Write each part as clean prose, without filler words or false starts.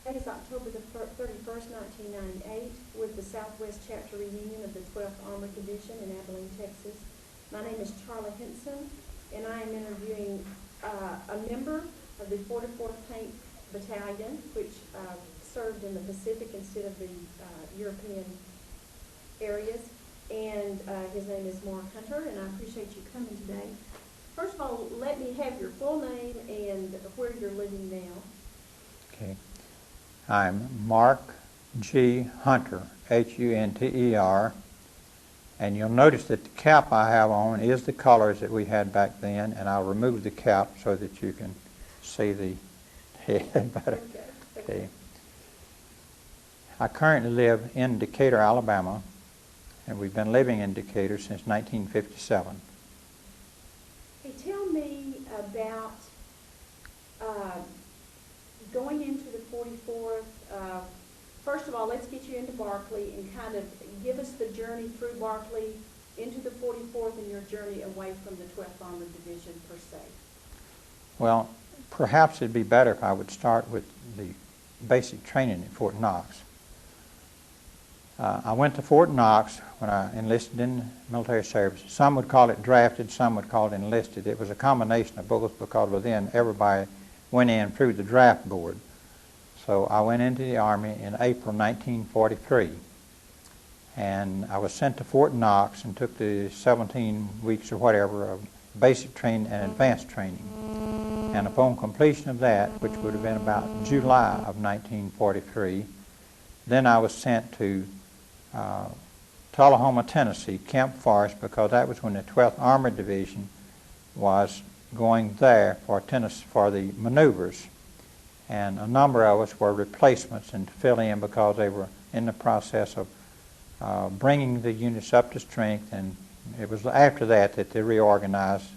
Today is October the 31st, 1998, with the Southwest Chapter Reunion of the 12th Armored Division in Abilene, Texas. My name is Charla Henson, and I am interviewing a member of the 44th Tank Battalion, which served in the Pacific instead of the European areas. And his name is Mark Hunter, and I appreciate you coming today. First of all, let me have your full name and where you're living now. Okay. I'm Mark G. Hunter, Hunter, and you'll notice that the cap I have on is the colors that we had back then, and I'll remove the cap so that you can see the head better. Okay. I currently live in Decatur, Alabama, and we've been living in Decatur since 1957. Hey, tell me about going into the 44th. First of all, let's get you into Barclay and kind of give us the journey through Barclay into the 44th and your journey away from the 12th Armored Division per se. Well, perhaps it'd be better if I would start with the basic training at Fort Knox. I went to Fort Knox when I enlisted in military service. Some would call it drafted, some would call it enlisted. It was a combination of both because by then everybody went in through the draft board. So I went into the Army in April 1943. And I was sent to Fort Knox and took the 17 weeks or whatever of basic training and advanced training. And upon completion of that, which would have been about July of 1943, then I was sent to Tullahoma, Tennessee, Camp Forrest, because that was when the 12th Armored Division was going there for the maneuvers. And a number of us were replacements and to fill in because they were in the process of bringing the units up to strength, and it was after that that they reorganized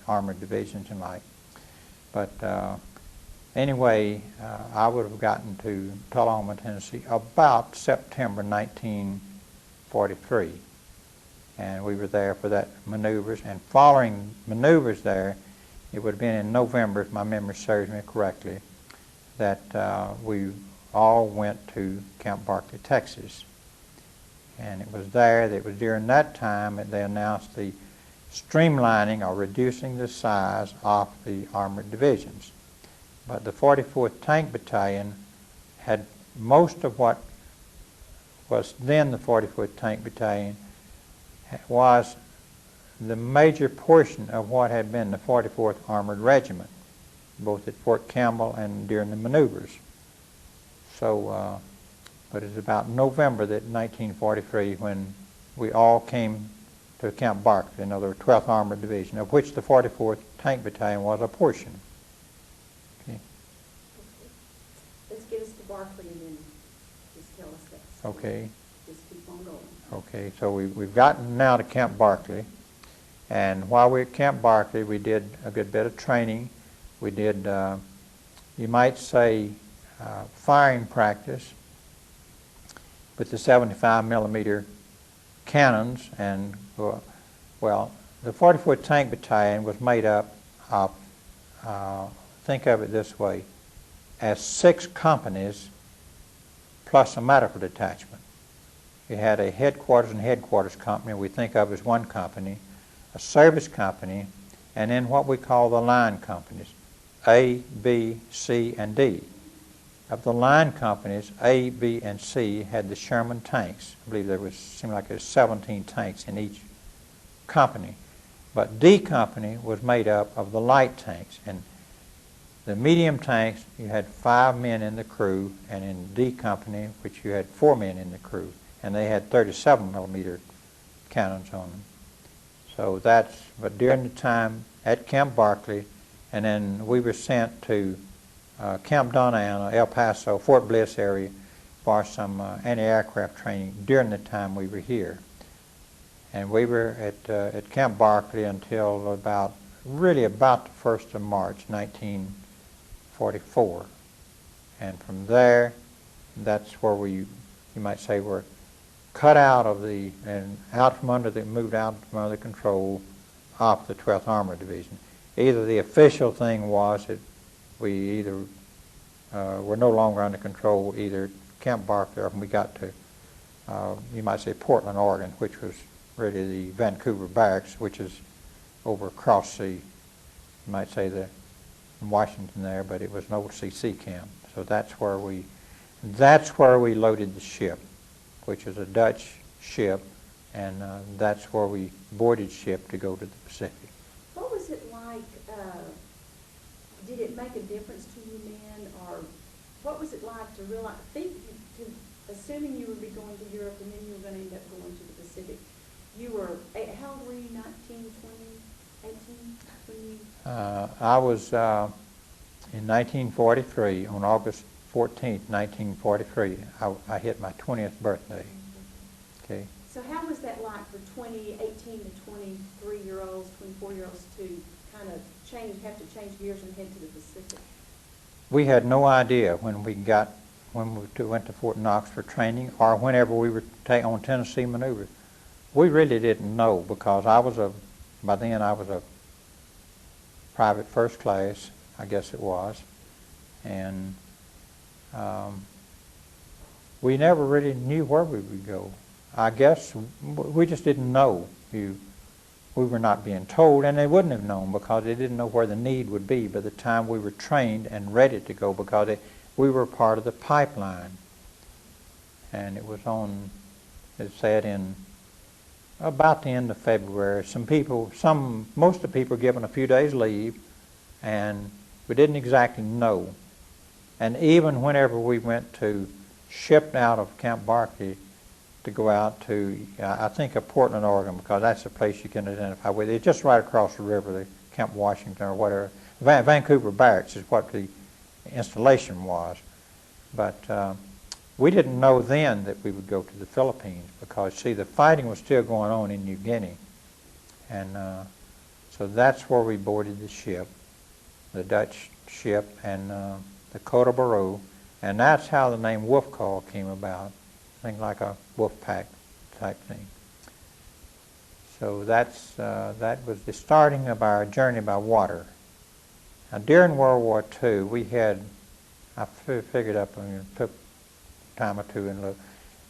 armored divisions and like. But anyway, I would have gotten to Tullahoma, Tennessee about September 1943. And we were there for that maneuvers. And following maneuvers there, it would have been in November, if my memory serves me correctly, that we all went to Camp Barclay, Texas. And it was there, that it was during that time that they announced the streamlining or reducing the size of the armored divisions. But the 44th Tank Battalion had most of what was then the 44th Tank Battalion was the major portion of what had been the 44th Armored Regiment, both at Fort Campbell and during the maneuvers. So, but it's about November that 1943 when we all came to Camp Barclay, another 12th Armored Division, of which the 44th Tank Battalion was a portion. Okay. Let's get us to Barclay and then just tell us that. Okay. Just keep on going. Okay, so we've gotten now to Camp Barclay, and while we were at Camp Barclay, we did a good bit of training. We did, you might say, firing practice with the 75 millimeter cannons, and well, the 44th Tank Battalion was made up of, think of it this way, as 6 companies plus a medical detachment. You had a headquarters and headquarters company we think of as one company, a service company, and then what we call the line companies, A, B, C, and D. Of the line companies, A, B, and C had the Sherman tanks. I believe seemed like there was 17 tanks in each company. But D company was made up of the light tanks. And the medium tanks, you had 5 men in the crew, and in D company, which you had 4 men in the crew. And they had 37 millimeter cannons on them. So but during the time at Camp Barclay, and then we were sent to Camp Donana, El Paso, Fort Bliss area for some anti-aircraft training during the time we were here. And we were at Camp Barclay until about the 1st of March, 1944. And from there, that's where you might say, were cut out of moved out from under control of the 12th Armored Division. Either the official thing was that we either were no longer under control either Camp Barkley or when we got to, you might say, Portland, Oregon, which was really the Vancouver Barracks, which is over across the, you might say, the Washington there, but it was an old CC camp. So that's where we loaded the ship, which is a Dutch ship, and that's where we boarded ship to go to the Pacific. What was it like, did it make a difference to you men, or what was it like to realize, assuming you would be going to Europe and then you were going to end up going to the Pacific, you were, how old were you, 19, 20, 18, when you? I was in 1943, on August 14th, 1943, I hit my 20th birthday. Okay. So how was that like for 18 to 23-year-olds, 24-year-olds to kind of have to change gears and head to the Pacific? We had no idea when we went to Fort Knox for training, or whenever we were on Tennessee maneuvers. We really didn't know, because by then I was a private first class, I guess it was, and we never really knew where we would go. I guess we just didn't know. We were not being told, and they wouldn't have known, because they didn't know where the need would be by the time we were trained and ready to go, because we were part of the pipeline. And it was it said in about the end of February. Most of the people were given a few days leave, and we didn't exactly know. And even whenever we went to shipped out of Camp Barkley to go out to, I think, of Portland, Oregon, because that's the place you can identify with. It's just right across the river, the Camp Washington or whatever. Vancouver Barracks is what the installation was. But we didn't know then that we would go to the Philippines, because, see, the fighting was still going on in New Guinea. And so that's where we boarded the ship, the Dutch ship, and the Côte Barreau. And that's how the name Wolf Call came about. Thing like a wolf pack type thing. So that was the starting of our journey by water. Now during World War II, we had, I figured up, took a time or two and looked,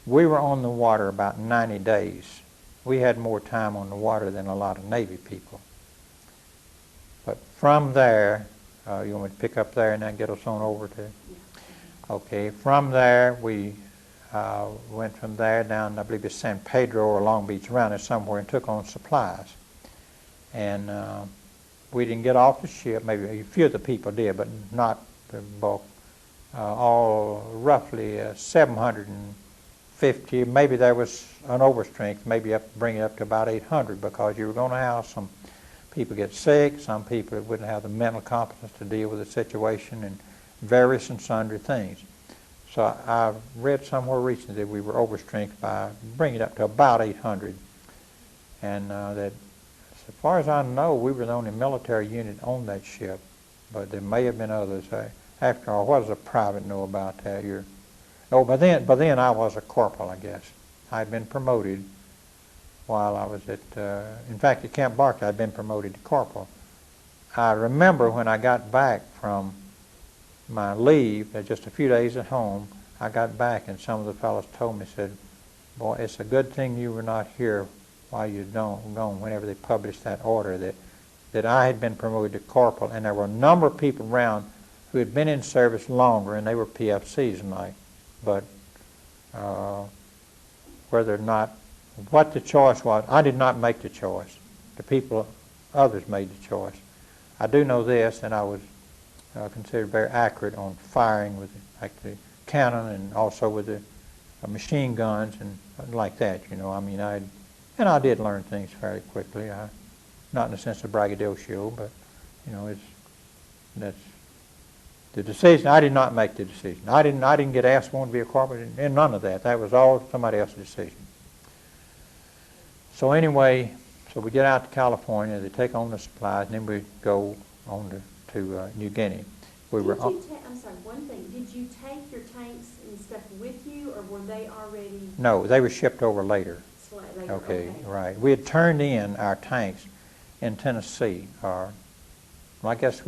we were on the water about 90 days. We had more time on the water than a lot of Navy people. But from there, you want me to pick up there and then get us on over to? Okay, from there we went from there down, I believe it's San Pedro or Long Beach, around there somewhere, and took on supplies. And we didn't get off the ship. Maybe a few of the people did, but not the bulk. All roughly 750. Maybe there was an overstrength, maybe bring it up to about 800, because you were going to have some people get sick, some people that wouldn't have the mental competence to deal with the situation, and various and sundry things. So I read somewhere recently that we were overstrength by bringing it up to about 800. And that, as far as I know, we were the only military unit on that ship, but there may have been others. After all, what does a private know about that? By then I was a corporal, I guess. I had been promoted while I was in fact, at Camp Barkley, I'd been promoted to corporal. I remember when I got back from my leave, just a few days at home, I got back and some of the fellows told me, said, boy, it's a good thing you were not here while you gone, whenever they published that order, that I had been promoted to corporal, and there were a number of people around who had been in service longer, and they were PFCs and like, but whether or not, what the choice was, I did not make the choice. Others made the choice. I do know this, and I was considered very accurate on firing with the cannon, and also with the machine guns and like that. I mean, I did learn things fairly quickly. Not in the sense of braggadocio, but that's the decision. I did not make the decision. I didn't get asked want to be a corporal, and none of that. That was all somebody else's decision. So anyway, we get out to California. They take on the supplies, and then we go on to New Guinea. I'm sorry, one thing. Did you take your tanks and stuff with you, or were they already? No, they were shipped over later. Later, okay, right. We had turned in our tanks in Tennessee, or I guess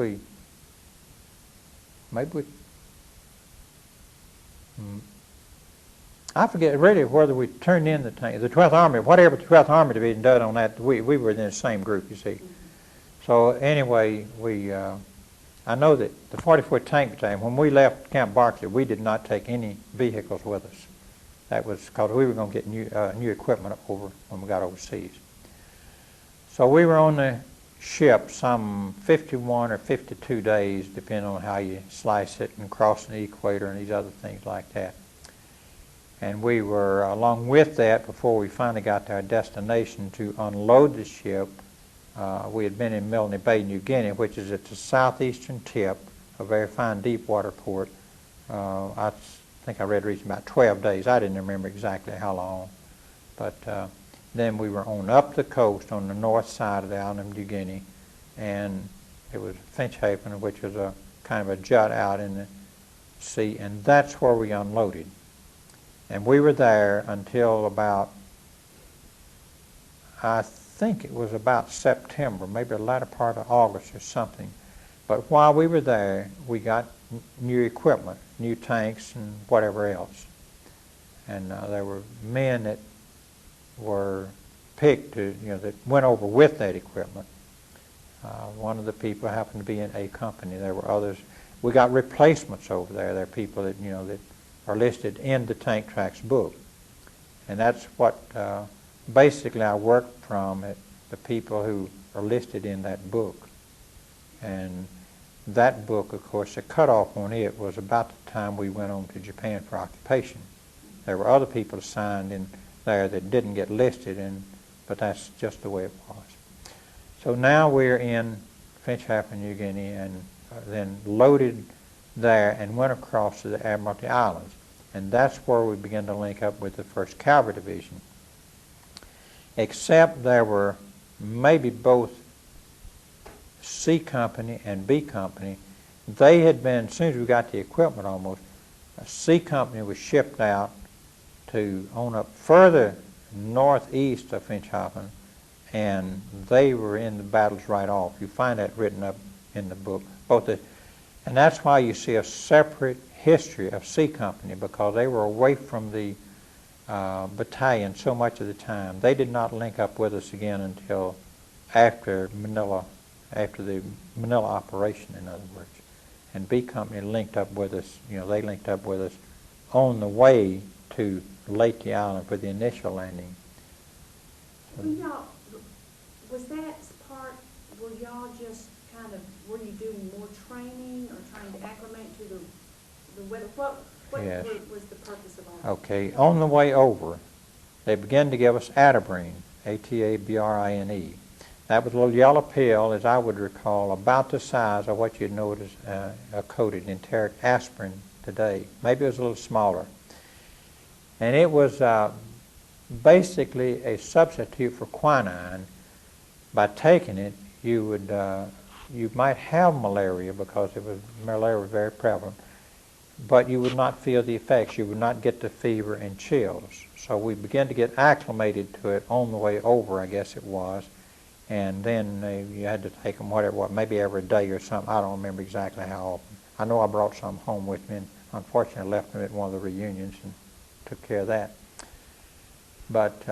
I forget really whether we turned in the tank, the 12th Army, whatever the 12th Army Division did on that, we were in the same group, you see. So anyway, I know that the 44th Tank Battalion, when we left Camp Barkley, we did not take any vehicles with us. That was because we were going to get new equipment over when we got overseas. So we were on the ship some 51 or 52 days, depending on how you slice it, and crossing the equator and these other things like that. And we were, along with that, before we finally got to our destination to unload the ship, we had been in Milne Bay, New Guinea, which is at the southeastern tip, a very fine deep water port. I think I read recently about 12 days. I didn't remember exactly how long. But then we were on up the coast on the north side of the island of New Guinea, and it was Finschhafen, which was a kind of a jut out in the sea, and that's where we unloaded. And we were there until about, I think it was about September, maybe the latter part of August or something. But while we were there, we got new equipment, new tanks and whatever else. And there were men that were picked to, that went over with that equipment. One of the people happened to be in A Company. There were others. We got replacements over there. There are people that, that are listed in the Tank Tracks book. And that's what basically I worked from, the people who are listed in that book. And that book, of course, the cutoff on it was about the time we went on to Japan for occupation. There were other people assigned in there that didn't get listed, but that's just the way it was. So now we're in Finschhafen, New Guinea, and then loaded there and went across to the Admiralty Islands. And that's where we began to link up with the 1st Cavalry Division. Except there were maybe both C Company and B Company. They had been, as soon as we got the equipment almost, C Company was shipped out to on up further northeast of Finschhafen, and they were in the battles right off. You find that written up in the book. And that's why you see a separate history of C Company, because they were away from the battalion so much of the time. They did not link up with us again until after Manila, after the Manila operation, in other words. And B Company linked up with us, they linked up with us on the way to Leyte Island for the initial landing. Was that part where y'all just kind of, were you doing more training or trying to acclimate to the weather? What Yes. was the purpose of all that? Okay, on the way over, they began to give us Atabrine, A-T-A-B-R-I-N-E. That was a little yellow pill, as I would recall, about the size of what you'd know as a coated enteric aspirin today. Maybe it was a little smaller. And it was basically a substitute for quinine. By taking it, you might have malaria, because malaria was very prevalent, but you would not feel the effects. You would not get the fever and chills. So we began to get acclimated to it on the way over, I guess it was. And then you had to take them maybe every day or something. I don't remember exactly how often. I know I brought some home with me, and unfortunately left them at one of the reunions and took care of that. But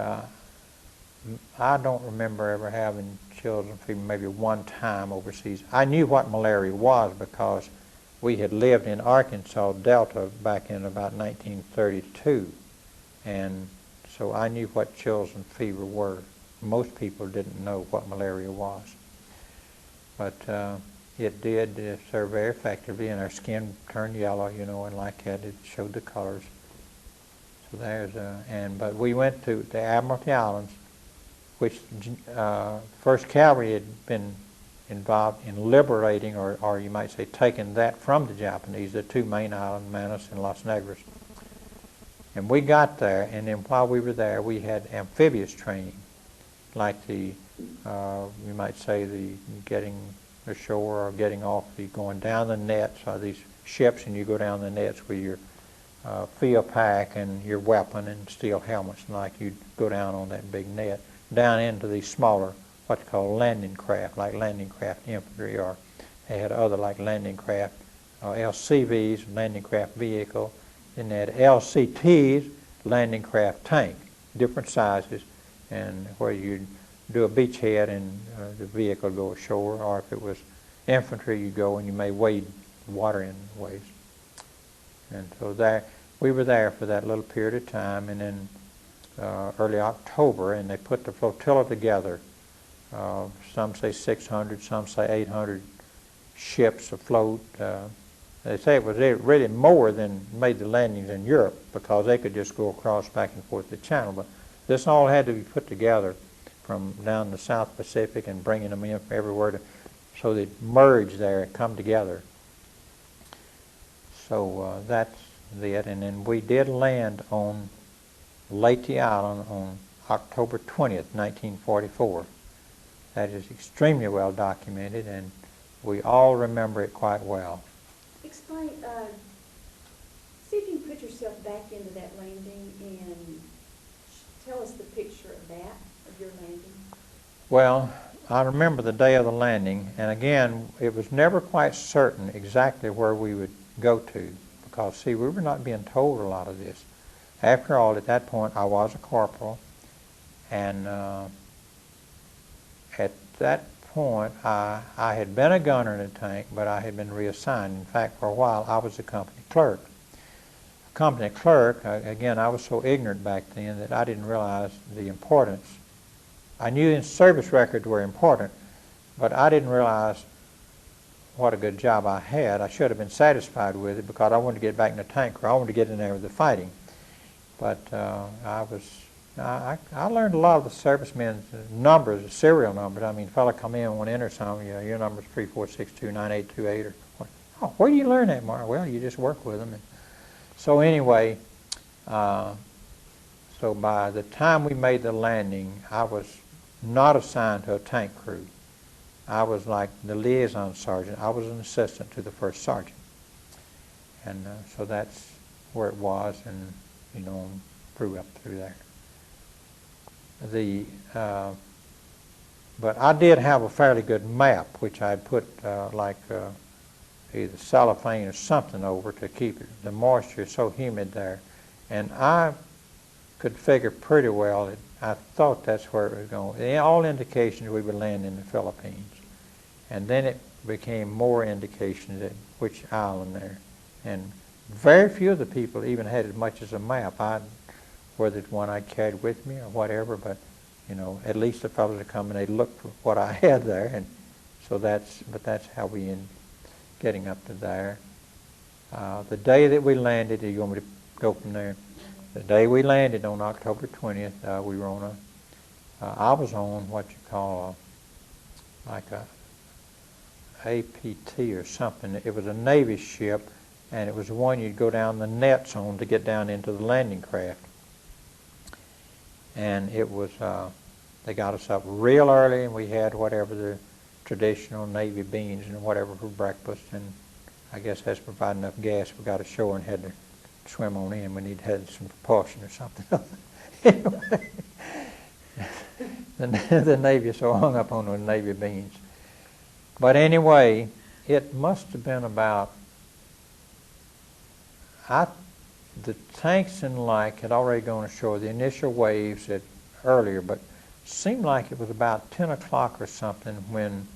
I don't remember ever having chills and fever, maybe one time overseas. I knew what malaria was because we had lived in Arkansas Delta back in about 1932. And so I knew what chills and fever were. Most people didn't know what malaria was. But it did serve very effectively, and our skin turned yellow, and like that, it showed the colors. So but we went to the Admiralty Islands, which 1st Cavalry had been involved in liberating, or you might say taking that from the Japanese, the two main islands, Manus and Las Negras. And we got there, and then while we were there, we had amphibious training, like you might say the getting ashore or getting off, going down the nets, or these ships, and you go down the nets with your field pack and your weapon and steel helmets, and like you'd go down on that big net, down into these smaller, what's called landing craft, like landing craft infantry, or they had other like landing craft, LCVs, landing craft vehicle, then they had LCTs, landing craft tank, different sizes, and where you'd do a beachhead and the vehicle go ashore, or if it was infantry, you go and you may wade water in ways. And so there, we were there for that little period of time, and then early October, and they put the flotilla together. Some say 600, some say 800 ships afloat. They say it was really more than made the landings in Europe, because they could just go across back and forth the channel. But this all had to be put together from down the South Pacific and bringing them in from everywhere so they'd merge there and come together. So that's it. And then we did land on Leyte Island on October 20th, 1944. That is extremely well documented, and we all remember it quite well. Explain, see if you can put yourself back into that landing and tell us the picture of that, of your landing. Well, I remember the day of the landing, and again, it was never quite certain exactly where we would go to, because, see, we were not being told a lot of this. After all, at that point, I was a corporal, and at that point, I had been a gunner in a tank, but I had been reassigned. In fact, for a while, I was a company clerk. A company clerk, again, I was so ignorant back then that I didn't realize the importance. I knew the service records were important, but I didn't realize what a good job I had. I should have been satisfied with it, because I wanted to get back in the tank, or I wanted to get in there with the fighting. But I learned a lot of the servicemen's numbers, the serial numbers. I mean, a fella come in and want to enter something, you know, your number's 34629828, or what? Oh, where do you learn that, Mark? Well, you just work with them. And so anyway, so by the time we made the landing, I was not assigned to a tank crew. I was like the liaison sergeant. I was an assistant to the first sergeant. And so that's where it was, and, you know, grew up through there. But I did have a fairly good map, which I'd put either cellophane or something over to keep it. The moisture is so humid there. And I could figure pretty well that I thought that's where it was going. All indications we would land in the Philippines. And then it became more indications at which island there. And very few of the people even had as much as a map. Whether it's one I carried with me or whatever, but, you know, at least the fellows would come and they'd look for what I had there. And so that's how we ended getting up to there. The day that we landed, you want me to go from there? The day we landed on October 20th, we were on I was on what you call like a APT or something. It was a Navy ship, and it was the one you'd go down the nets on to get down into the landing craft. And it was, they got us up real early, and we had whatever the traditional Navy beans and whatever for breakfast, and I guess that's provided enough gas. We got ashore and had to swim on in. We had some propulsion or something. Anyway, the Navy is so hung up on those Navy beans. But anyway, it must have been about, the tanks and like had already gone ashore. The initial waves had earlier, but seemed like it was about 10 o'clock or something when,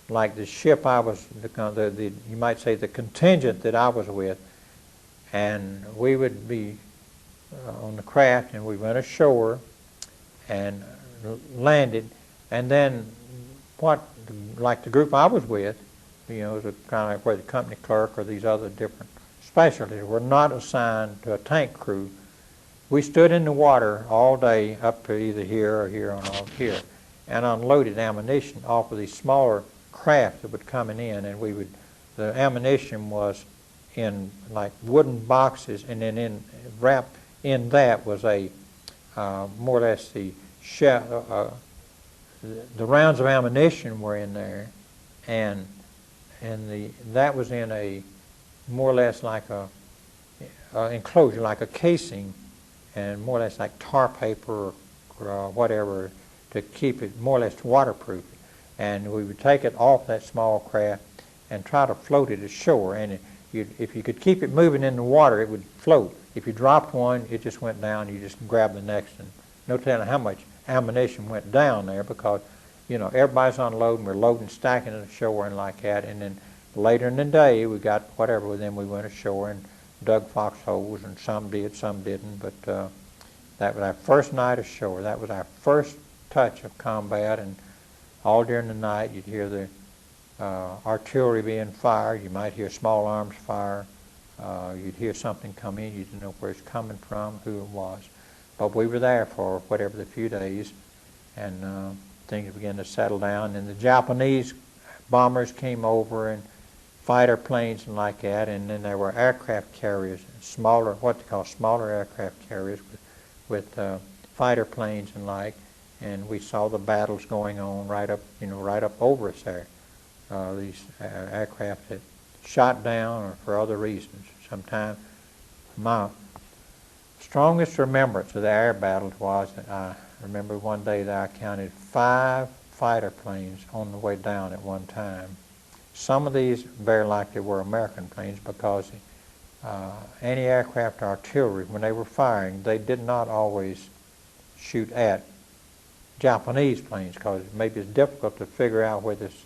like, the ship I was, you might say the contingent that I was with, and we would be on the craft, and we went ashore and landed, and then like the group I was with, you know, it was kind of like where the company clerk or these other different specialties were not assigned to a tank crew. We stood in the water all day up to either here or here on off here, and unloaded ammunition off of these smaller craft that would coming in, and the ammunition was in like wooden boxes, and then wrapped in that was a more or less the rounds of ammunition were in there, and that was in a more or less like a enclosure, like a casing, and more or less like tar paper or whatever to keep it more or less waterproof. And we would take it off that small craft and try to float it ashore. And if you could keep it moving in the water, it would float. If you dropped one, it just went down. You just grab the next, and no telling how much ammunition went down there because, you know, everybody's unloading. We're loading, stacking it ashore and like that. And then later in the day, we got whatever with them. We went ashore and dug foxholes, and some did, some didn't. But that was our first night ashore. That was our first touch of combat, and all during the night you'd hear the artillery being fired. You might hear small arms fire. You'd hear something come in. You didn't know where it's coming from, who it was. But we were there for whatever the few days, and things began to settle down. And the Japanese bombers came over, and fighter planes and like that. And then there were aircraft carriers, smaller, what they call smaller aircraft carriers, with fighter planes and like. And we saw the battles going on right up over us there. These aircraft that shot down or for other reasons. Sometimes my strongest remembrance of the air battles was that I remember one day that I counted 5 fighter planes on the way down at one time. Some of these very likely were American planes because anti-aircraft artillery, when they were firing, they did not always shoot at Japanese planes because maybe it's difficult to figure out whether it's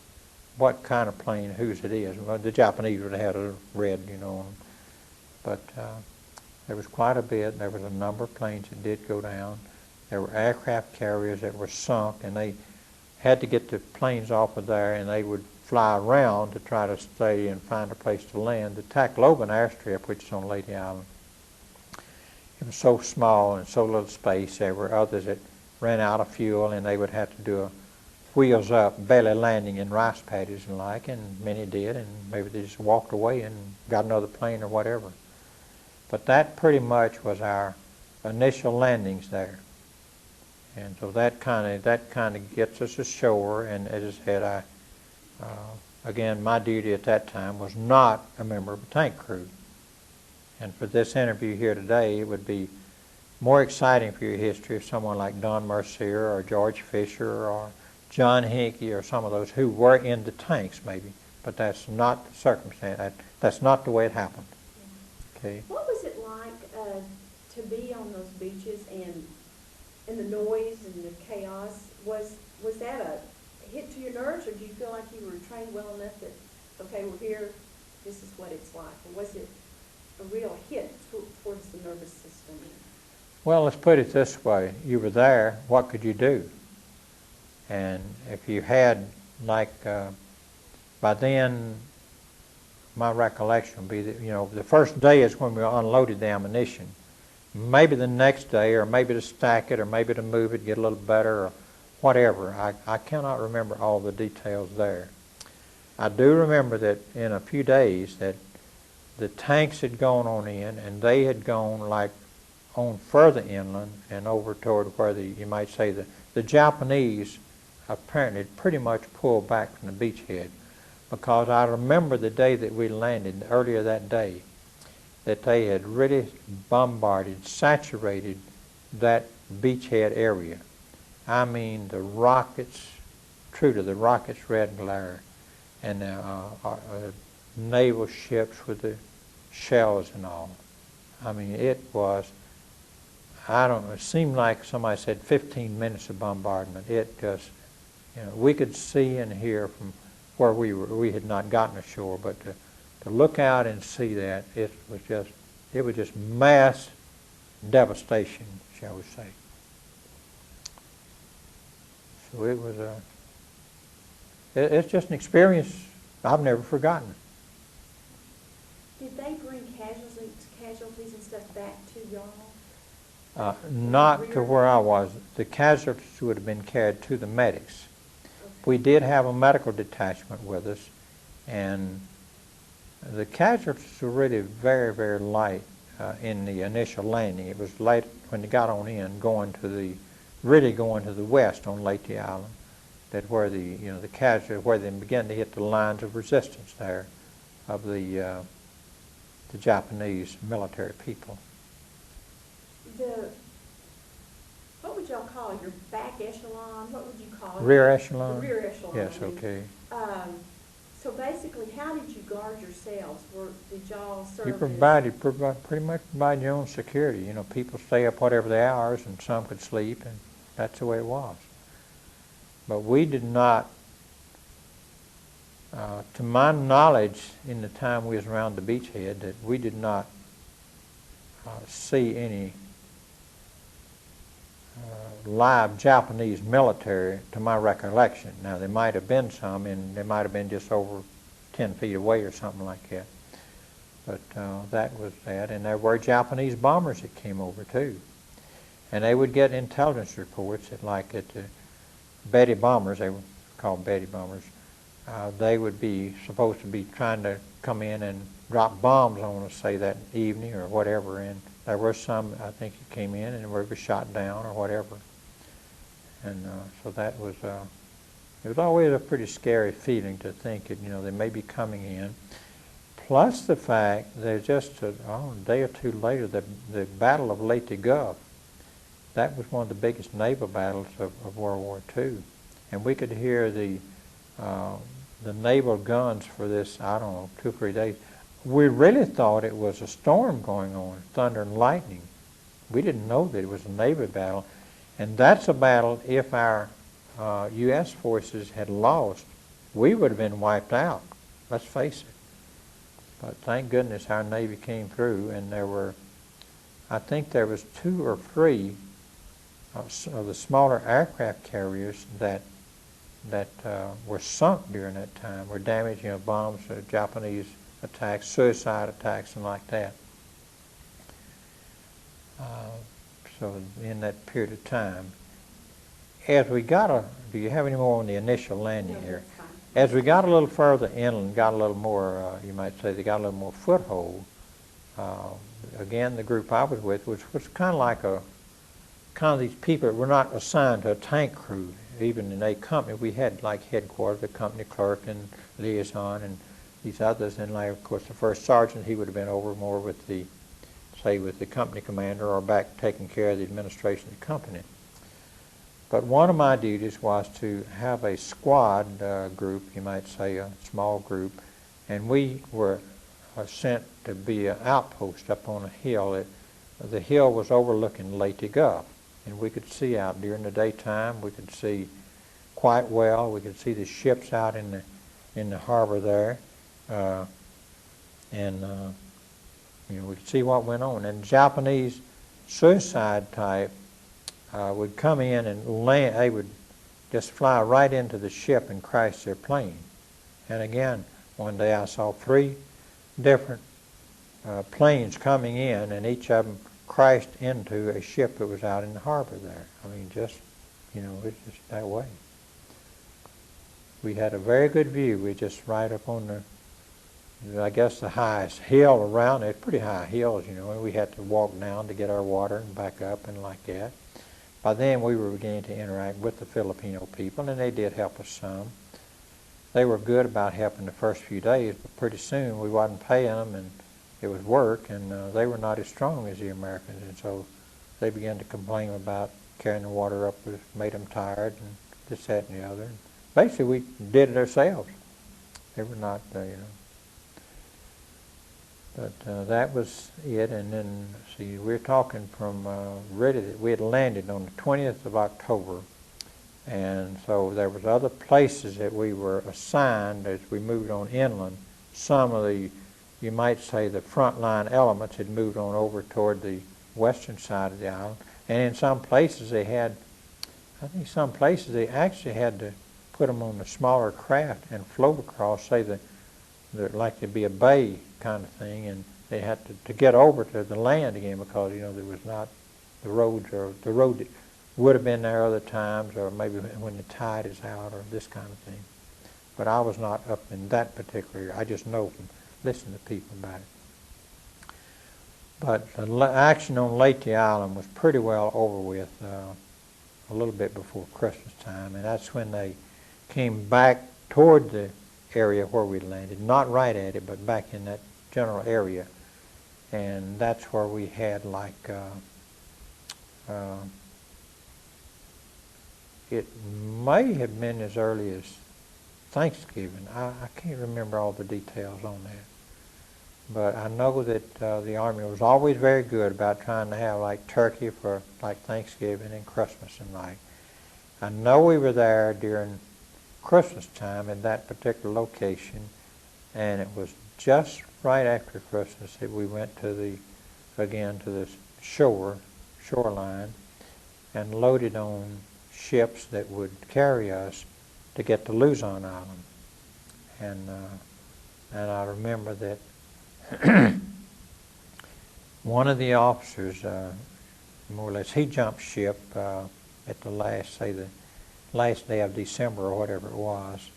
what kind of plane, whose it is. Well, the Japanese would have had a red, you know. But there was quite a bit. There was a number of planes that did go down. There were aircraft carriers that were sunk, and they had to get the planes off of there, and they would fly around to try to stay and find a place to land. The Tacloban airstrip, which is on Leyte Island, it was so small and so little space. There were others that ran out of fuel, and they would have to do a wheels up, belly landing in rice paddies and like, and many did, and maybe they just walked away and got another plane or whatever. But that pretty much was our initial landings there. And so that kind of gets us ashore, and as I said, again, my duty at that time was not a member of a tank crew. And for this interview here today, it would be more exciting for your history if someone like Don Mercier or George Fisher or John Hinkey or some of those who were in the tanks maybe, but that's not the circumstance. That's not the way it happened. Okay. What was it like to be on those beaches and the noise and the chaos? Was that a hit to your nerves, or do you feel like you were trained well enough that, okay, we're here, this is what it's like? Or was it a real hit towards the nervous system? Well, let's put it this way. You were there, what could you do? And if you had, like, by then, my recollection would be that, you know, the first day is when we unloaded the ammunition. Maybe the next day, or maybe to stack it, or maybe to move it, get a little better, or whatever. I cannot remember all the details there. I do remember that in a few days that the tanks had gone on in, and they had gone like on further inland and over toward where you might say the Japanese apparently pretty much pulled back from the beachhead, because I remember the day that we landed, earlier that day, that they had really bombarded, saturated that beachhead area. I mean, the rockets, true to the rockets' red glare, and naval ships with the shells and all. I mean, it was, I don't know, it seemed like somebody said 15 minutes of bombardment. It just, you know, we could see and hear from where we were. We had not gotten ashore, but to look out and see that, it was just mass devastation, shall we say. So it was it's just an experience I've never forgotten. Did they bring casualties and stuff back to y'all? Not to where I was. The casualties would have been carried to the medics. Okay. We did have a medical detachment with us, and the casualties were really very, very light in the initial landing. It was late when they got on in, really going to the west on Leyte Island, that where the casualties, where they began to hit the lines of resistance there of the Japanese military people. What would y'all call it? Your back echelon? What would you call it? Rear echelon? The rear echelon. Yes, okay. So basically, how did you guard yourselves? Did y'all serve You as- pretty much provide your own security. You know, people stay up whatever the hours, and some could sleep, and that's the way it was. But we did not, to my knowledge, in the time we was around the beachhead, that we did not see any live Japanese military, to my recollection. Now, there might have been some, and they might have been just over 10 feet away or something like that. But that was that. And there were Japanese bombers that came over, too. And they would get intelligence reports at, like, at the Betty bombers, they were called Betty bombers. They would be supposed to be trying to come in and drop bombs on us, say, that evening or whatever. And there were some, I think, that came in and were shot down or whatever. And so that was, it was always a pretty scary feeling to think that, you know, they may be coming in. Plus the fact that just a day or two later, the Battle of Leyte Gulf, that was one of the biggest naval battles of World War II. And we could hear the naval guns for this, I don't know, 2 or 3 days. We really thought it was a storm going on, thunder and lightning. We didn't know that it was a naval battle. And that's a battle, if our U.S. forces had lost, we would have been wiped out. Let's face it. But thank goodness our Navy came through, and there were, I think there was 2 or 3 of the smaller aircraft carriers that were sunk during that time, were damaged, you know, bombs, Japanese attacks, suicide attacks, and like that. So in that period of time, as we got do you have any more on the initial landing No, here? that's fine. As we got a little further inland, got a little more, you might say, they got a little more foothold. Again, the group I was with was kind of these people that were not assigned to a tank crew. Even in a company, we had like headquarters, the company clerk and liaison and these others. And like, of course, the first sergeant, he would have been over more with the, say, with the company commander or back taking care of the administration of the company. But one of my duties was to have a squad group, you might say, a small group, and we were sent to be an outpost up on a hill. The hill was overlooking Leyte Gulf, and we could see out during the daytime. We could see quite well. We could see the ships out in the harbor there, and you know, we could see what went on. And Japanese suicide type would come in and land. They would just fly right into the ship and crash their plane. And again, one day I saw 3 different planes coming in, and each of them crashed into a ship that was out in the harbor there. I mean, just, you know, it's just that way. We had a very good view. We just right up on the, I guess, the highest hill around it. Pretty high hills, you know, and we had to walk down to get our water and back up and like that. By then we were beginning to interact with the Filipino people, and they did help us some. They were good about helping the first few days, but pretty soon we wasn't paying them, and it was work, and they were not as strong as the Americans, and so they began to complain about carrying the water up, made them tired, and this, that, and the other. Basically, we did it ourselves. They were not, you know. But that was it, and then, see, we're talking from really, we had landed on the 20th of October, and so there was other places that we were assigned as we moved on inland. Some of the, you might say, the frontline elements had moved on over toward the western side of the island, and in some places they had, I think some places they actually had to put them on the smaller craft and float across, say like there'd be a bay kind of thing, and they had to get over to the land again because, you know, there was not the roads, or the road would have been there other times, or maybe when the tide is out, or this kind of thing. But I was not up in that particular area. I just know from listening to people about it. But the action on Leyte Island was pretty well over with a little bit before Christmas time, and that's when they came back toward the area where we landed, not right at it, but back in that general area. And that's where we had like, it may have been as early as Thanksgiving. I can't remember all the details on that. But I know that the Army was always very good about trying to have like turkey for like Thanksgiving and Christmas and like. I know we were there during Christmas time in that particular location, and it was just right after Christmas that we went to the shoreline, and loaded on ships that would carry us to get to Luzon Island. And I remember that one of the officers, more or less, he jumped ship at the last day of December or whatever it was.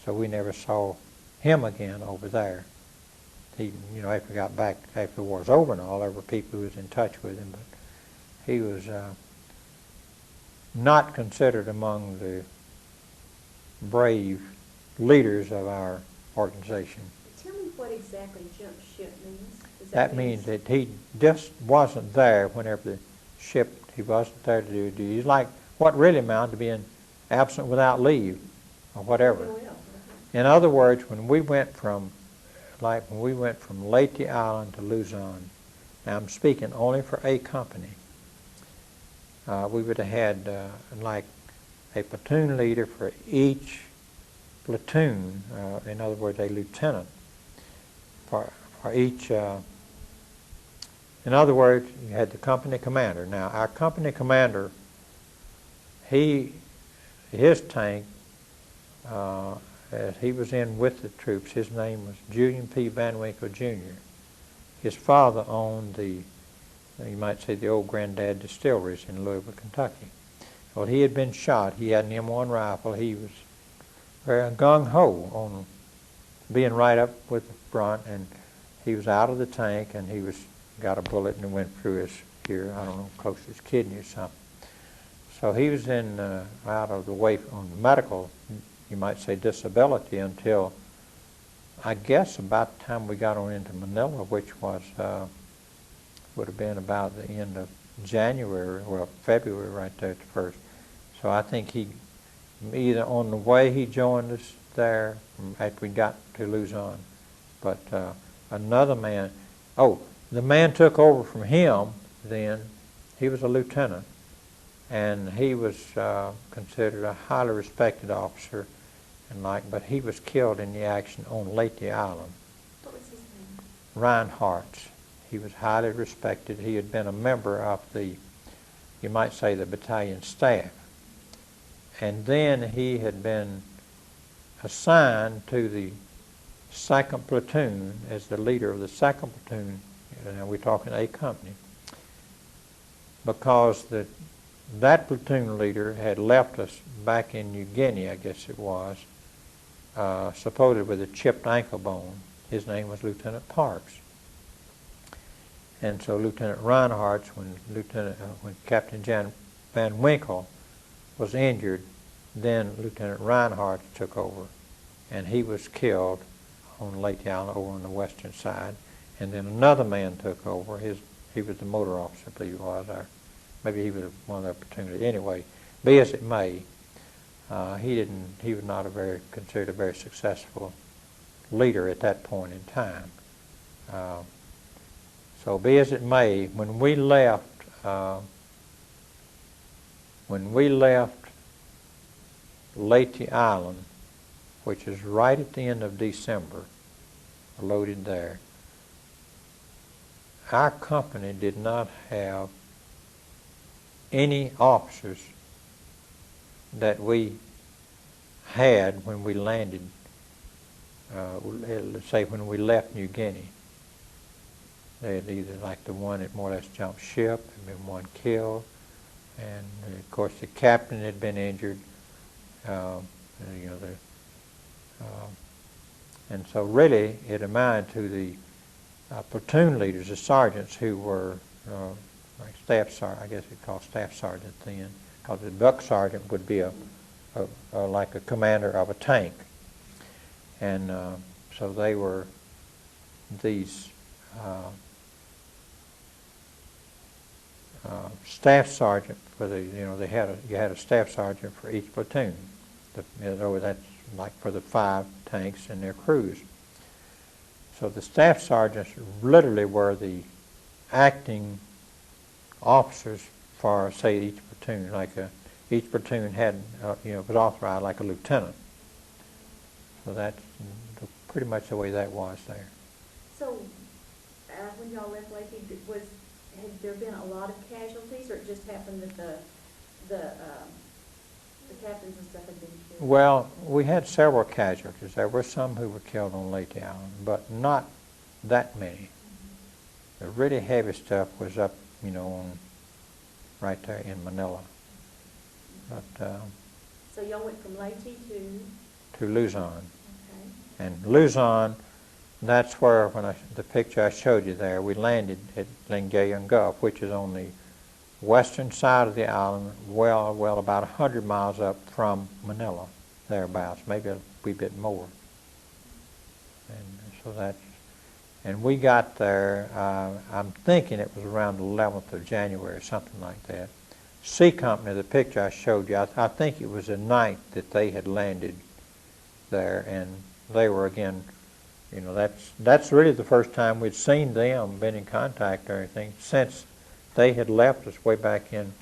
So we never saw him again over there. He, after we got back, after the war was over and all, there were people who was in touch with him, but he was not considered among the brave leaders of our organization. Tell me what exactly jump ship means. That means that he just wasn't there whenever the ship, he wasn't there to do duty. He's like what really amounted to being absent without leave or whatever. In other words, when we went from Leyte Island to Luzon, now I'm speaking only for a company, we would have had like a platoon leader for each platoon, in other words, a lieutenant for each. In other words, you had the company commander. Now, our company commander, his tank, as he was in with the troops, his name was Julian P. Van Winkle, Jr. His father owned you might say, the old Granddad Distilleries in Louisville, Kentucky. Well, he had been shot. He had an M1 rifle. He was very gung-ho on being right up with the front, and he was out of the tank, and he got a bullet and it went through his ear, I don't know, close to his kidney or something. So he was out of the way on medical, you might say, disability until, I guess, about the time we got on into Manila, which was would have been about the end of January, well, February right there at the first. So I think he, either on the way he joined us there after we got to Luzon, but another man, the man took over from him then, he was a lieutenant, and he was considered a highly respected officer, but he was killed in the action on Leyte Island. What was his name? Ryan Hartz. He was highly respected. He had been a member of you might say, the battalion staff. And then he had been assigned to the 2nd platoon as the leader of the 2nd platoon. Now we're talking A company. Because that platoon leader had left us back in New Guinea, I guess it was, supposedly with a chipped ankle bone. His name was Lieutenant Parks. And so Lieutenant Reinhardt, when Captain Jan Van Winkle was injured, then Lieutenant Reinhardt took over, and he was killed on Leyte Island over on the western side. And then another man took over. He was the motor officer, I believe he was. Maybe he was one of their platoon. Anyway, be as it may, he was not considered a very successful leader at that point in time. So be as it may, when we left Leyte Island, which is right at the end of December, loaded there, our company did not have any officers that we had when we landed, let's say when we left New Guinea. They had either like the one that more or less jumped ship, had been one killed, and of course the captain had been injured. And so really it amounted to the platoon leaders, the sergeants who were like staff sergeant, I guess we'd call staff sergeant then, because the buck sergeant would be like a commander of a tank. And so they were these staff sergeant for you had a staff sergeant for each platoon. That's like for the 5 tanks and their crews. So the staff sergeants literally were the acting officers for, say, each platoon. Each platoon had, was authorized like a lieutenant. So that's pretty much the way that was there. So, when y'all left Lacey, had there been a lot of casualties, or it just happened that the captains and stuff had been killed? Well, we had several casualties. There were some who were killed on Leyte Island, but not that many. The really heavy stuff was up, right there in Manila. But So y'all went from Leyte to Luzon. okay. And Luzon, that's where, the picture I showed you there, we landed at Lingayen Gulf, which is on the western side of the island, well about 100 miles up from Manila, thereabouts, maybe a wee bit more. And so and we got there, I'm thinking it was around the 11th of January, something like that. C Company, the picture I showed you, I think it was the night that they had landed there, and they were again, that's really the first time we'd seen them, been in contact or anything, since they had left us way back in,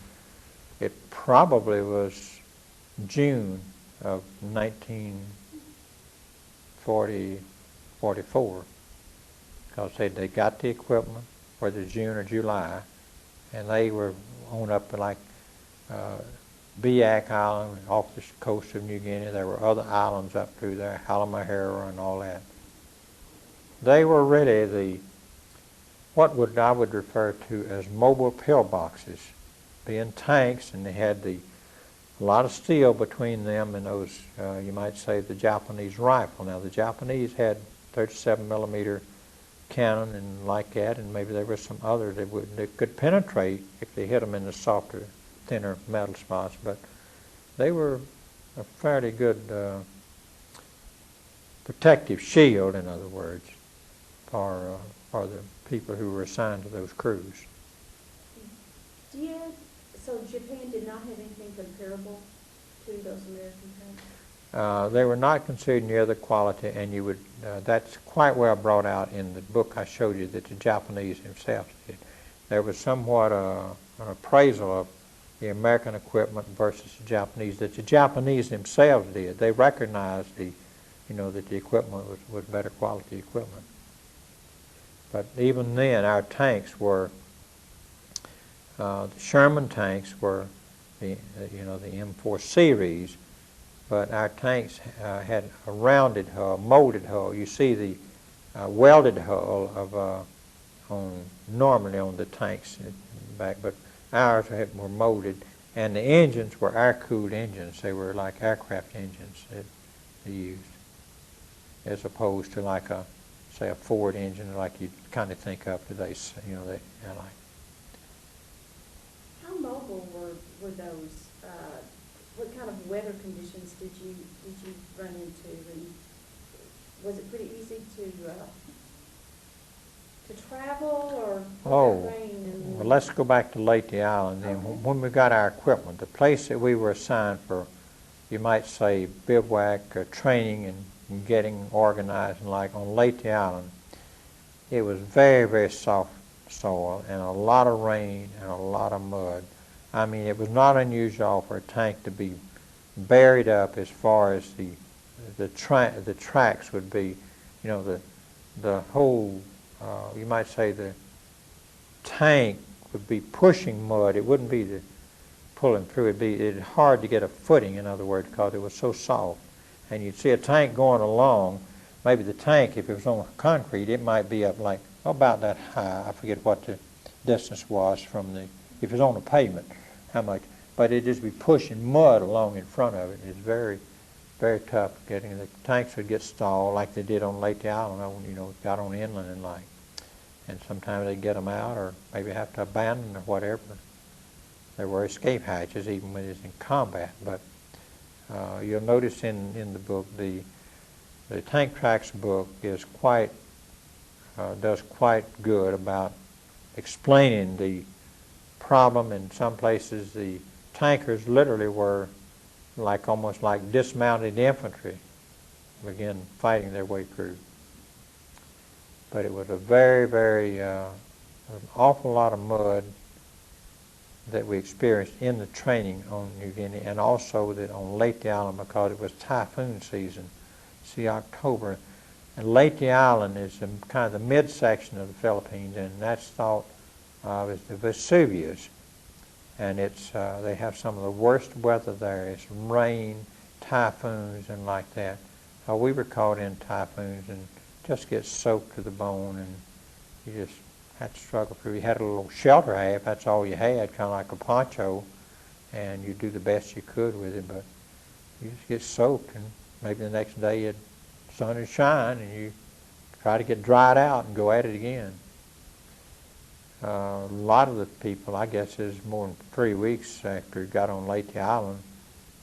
it probably was June of 1944, because they got the equipment, whether June or July, and they were on up to like Biak Island off the coast of New Guinea. There were other islands up through there, Halmahera and all that. They were really what I would refer to as mobile pillboxes, being tanks, and they had a lot of steel between them and those, you might say, the Japanese rifle. Now, the Japanese had 37 millimeter cannon and like that, and maybe there were some others that could penetrate if they hit them in the softer, thinner metal spots, but they were a fairly good protective shield, in other words, for the people who were assigned to those crews. So Japan did not have anything comparable to those American tanks? They were not considered near the quality, and that's quite well brought out in the book I showed you that the Japanese themselves did. There was somewhat an appraisal of the American equipment versus the Japanese that the Japanese themselves did. They recognized that the equipment was better quality equipment. But even then, our tanks were, the Sherman tanks were the M4 series, but our tanks had a rounded hull, molded hull. You see the welded hull normally on the tanks back, but ours were molded, and the engines were air-cooled engines. They were like aircraft engines that they used, as opposed to like say a Ford engine like you kind of think of today, How mobile were those? What kind of weather conditions did you run into, and was it pretty easy to travel, or rain? Well, let's go back to Leyte Island. Then, when we got our equipment, the place that we were assigned for, you might say, bivouac or training and getting organized, and like on Leyte Island, it was very, very soft soil and a lot of rain and a lot of mud. I mean, it was not unusual for a tank to be buried up as far as the tracks would be. The whole, you might say, the tank would be pushing mud. It wouldn't be pulling through. It'd be hard to get a footing, in other words, because it was so soft. And you'd see a tank going along. Maybe the tank, if it was on concrete, it might be up like about that high. I forget what the distance was from if it was on the pavement, how much. But it'd just be pushing mud along in front of it. It's very, very tough getting. The tanks would get stalled like they did on Leyte Island, got on inland and like. And sometimes they'd get them out or maybe have to abandon or whatever. There were escape hatches even when it was in combat. But you'll notice in the book, the Tank Tracks book is does quite good about explaining the problem. In some places, the tankers literally were almost like dismounted infantry. begin fighting their way through. But it was a very, very, an awful lot of mud that we experienced in the training on New Guinea, and also that on Leyte Island, because it was typhoon season. See, October. And Leyte Island is kind of the midsection of the Philippines, and that's thought of as the Vesuvius. And it's they have some of the worst weather there. It's rain, typhoons, and like that. We were caught in typhoons and just get soaked to the bone, and you just had to struggle through. You had a little shelter half, that's all you had, kind of like a poncho, and you do the best you could with it, but you just get soaked, and maybe the next day the sun is shining, and you try to get dried out and go at it again. A lot of the people, I guess, is more than 3 weeks after we got on Leyte Island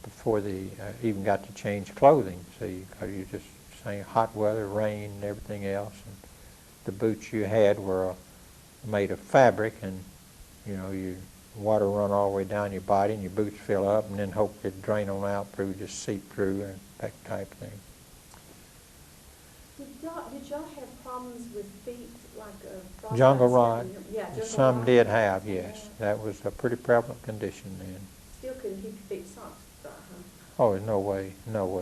before they even got to change clothing. See, because you just saying hot weather, rain, and everything else, and the boots you had were made of fabric, and you know, you water run all the way down your body, and your boots fill up, and then hope it'd drain on out through, just seep through, and that type thing. Did y'all have problems with feet, like jungle rot? Yeah, jungle Some rot. did have, yes. That was a pretty prevalent condition then. Still couldn't keep your feet soft, huh? Oh, there's no way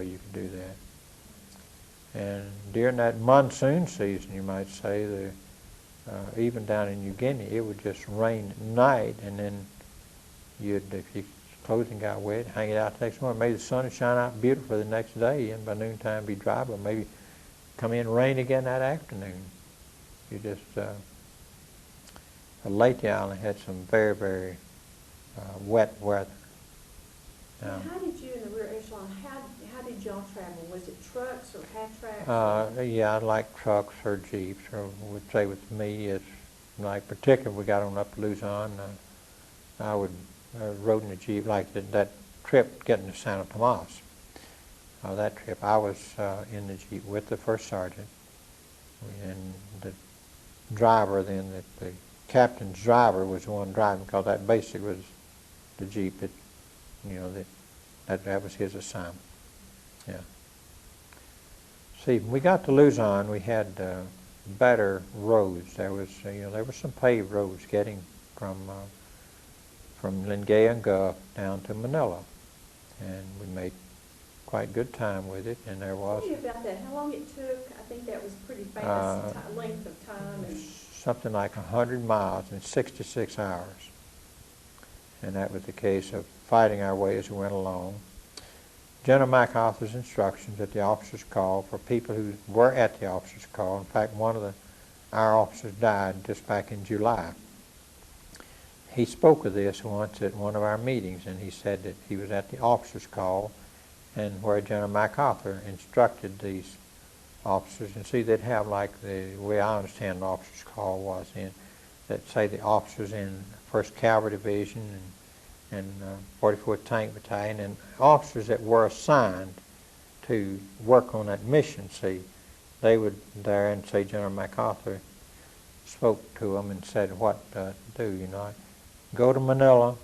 you could do that. And during that monsoon season, you might say, even down in New Guinea, it would just rain at night, and then if your clothing got wet, hang it out the next morning. Maybe the sun would shine out beautifully the next day, and by noontime be dry, but maybe come in rain again that afternoon. You just, Leyte Island had some very, very wet weather. Now, how did you in the rear echelon, how did y'all travel? Was it trucks or half tracks? Yeah, like trucks or jeeps, or would say with me, it's like particularly we got on up to Luzon, I would rode in a jeep, like that trip getting to Santo Tomas. That trip, I was in the jeep with the first sergeant, and the driver then, the captain's driver was the one driving, because that basically was the jeep that, you know, that was his assignment. Yeah. See, when we got to Luzon, we had better roads. There was, there were some paved roads getting from Lingayen Gulf down to Manila, and we made quite good time with it. And there was. Tell me about that. How long it took? I think that was pretty fast length of time. And something like 100 miles in 66 hours. And that was the case of fighting our way as we went along. General MacArthur's instructions at the officer's call for people who were at the officer's call. In fact, one of our officers died just back in July. He spoke of this once at one of our meetings, and he said that he was at the officer's call, and where General MacArthur instructed these officers, and see, they'd have, like the way I understand the officer's call was in, that say the officers in 1st Cavalry Division and 44th Tank Battalion, and officers that were assigned to work on that mission, see, they would there, and say General MacArthur spoke to them and said what to do, Go to Manila,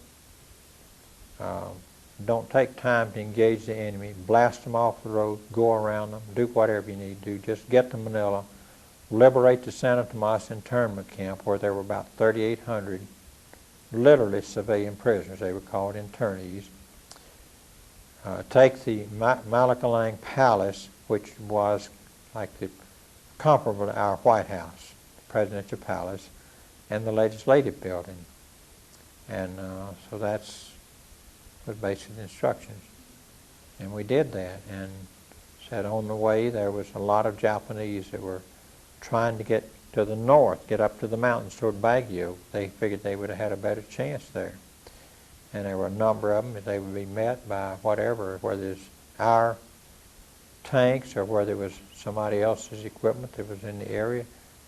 don't take time to engage the enemy, blast them off the road, go around them, do whatever you need to do, just get to Manila, liberate the Santo Tomas internment camp, where there were about 3,800 literally civilian prisoners. They were called internees. Take the Malakalang Palace, which was like the comparable to our White House, the presidential palace, and the legislative building. And so that's was basically the instructions. And we did that, and said on the way there was a lot of Japanese that were trying to get to the north, get up to the mountains toward Baguio. They figured they would have had a better chance there. And there were a number of them that they would be met by whatever, whether it's our tanks or whether it was somebody else's equipment that was in the area,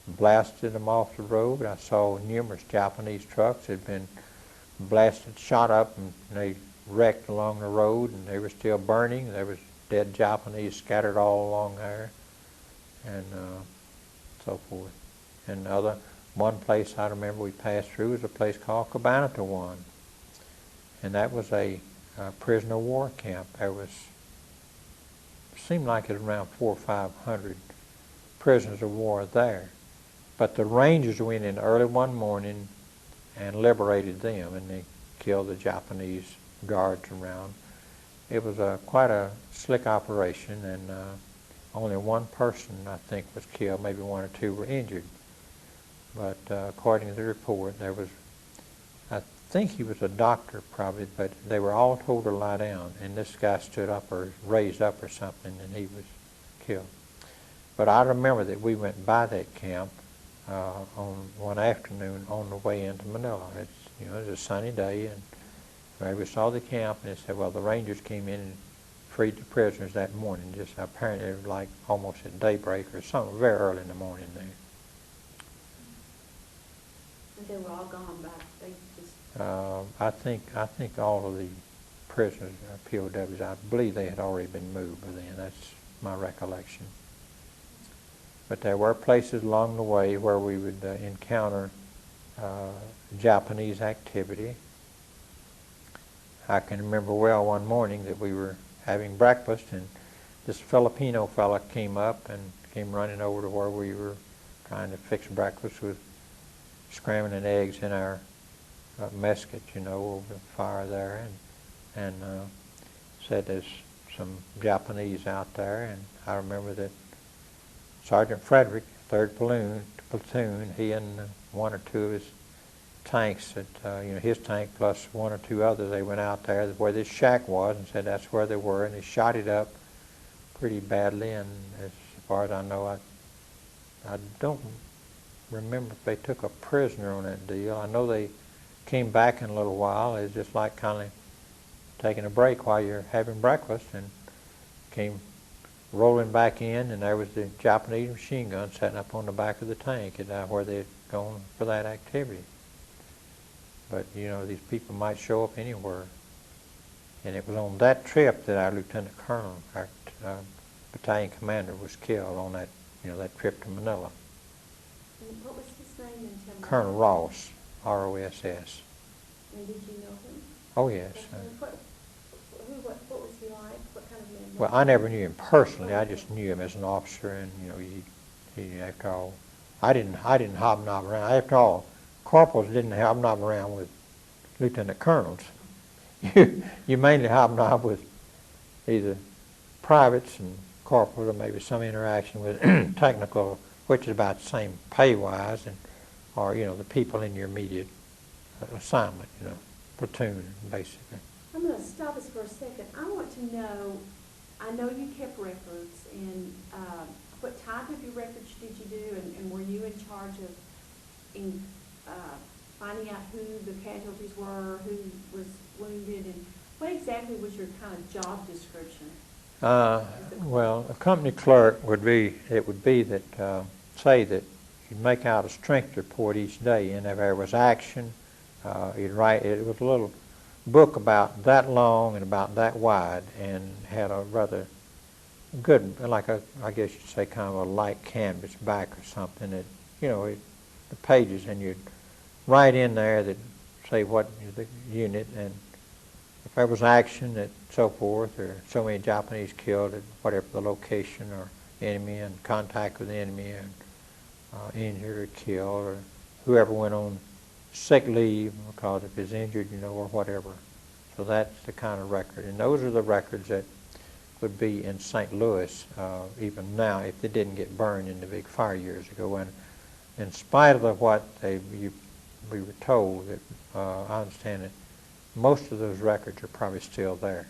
blasted them off the road. I saw numerous Japanese trucks that had been blasted, shot up, and they wrecked along the road, and they were still burning. There was dead Japanese scattered all along there, and so forth. And one place I remember we passed through was a place called Cabanatuan, and that was a prisoner of war camp. There was seemed like it was around 400 or 500 prisoners of war there. But the Rangers went in early one morning and liberated them, and they killed the Japanese guards around. It was quite a slick operation, and only one person, I think, was killed. Maybe one or two were injured. But according to the report, there was, I think he was a doctor probably, but they were all told to lie down, and this guy stood up or raised up or something, and he was killed. But I remember that we went by that camp on one afternoon on the way into Manila. It was a sunny day, and we saw the camp, and it said, well, the Rangers came in and freed the prisoners that morning. Just apparently it was like almost at daybreak or something, very early in the morning there. And they were all gone back. They just. I think all of the prisoners, POWs, I believe they had already been moved by then. That's my recollection. But there were places along the way where we would encounter Japanese activity. I can remember well one morning that we were having breakfast, and this Filipino fella came up and came running over to where we were trying to fix breakfast with scrambling eggs in our mesket, over the fire there, and said there's some Japanese out there. And I remember that Sergeant Frederick, 3rd Platoon, he and one or two of his tanks, his tank plus one or two others, they went out there where this shack was and said that's where they were, and they shot it up pretty badly. And as far as I know, I don't remember if they took a prisoner on that deal. I know they came back in a little while. It's just like kind of taking a break while you're having breakfast, and came rolling back in, and there was the Japanese machine gun sitting up on the back of the tank where they had gone for that activity. But, these people might show up anywhere. And it was on that trip that our lieutenant colonel, our battalion commander, was killed on that, that trip to Manila. And what was his name in Timor? Colonel Ross, R-O-S-S. And did you know him? Oh, yes. What was he like? What kind of man? Well, I never knew him personally. I just knew him as an officer, and he after all, I didn't hobnob around. After all, corporals didn't hobnob around with lieutenant colonels. You mainly hobnob with either privates and corporals, or maybe some interaction with technical, which is about the same pay-wise, or the people in your immediate assignment, platoon, basically. I'm going to stop us for a second. I want to know, I know you kept records, and what type of your records did you do, and were you in charge of finding out who the casualties were, who was wounded, and what exactly was your kind of job description? Well, a company clerk would be that, say that you'd make out a strength report each day, and if there was action, you'd write, it was a little book about that long and about that wide, and had a rather good, I guess you'd say kind of a light canvas back or something, that, the pages, and you'd write in there that say what the unit, and if there was action and so forth, or so many Japanese killed at whatever the location, or enemy, and contact with the enemy, and injured or killed, or whoever went on sick leave because if he's injured, or whatever. So that's the kind of record. And those are the records that would be in St. Louis even now if they didn't get burned in the big fire years ago. And in spite of what we were told, that I understand that most of those records are probably still there.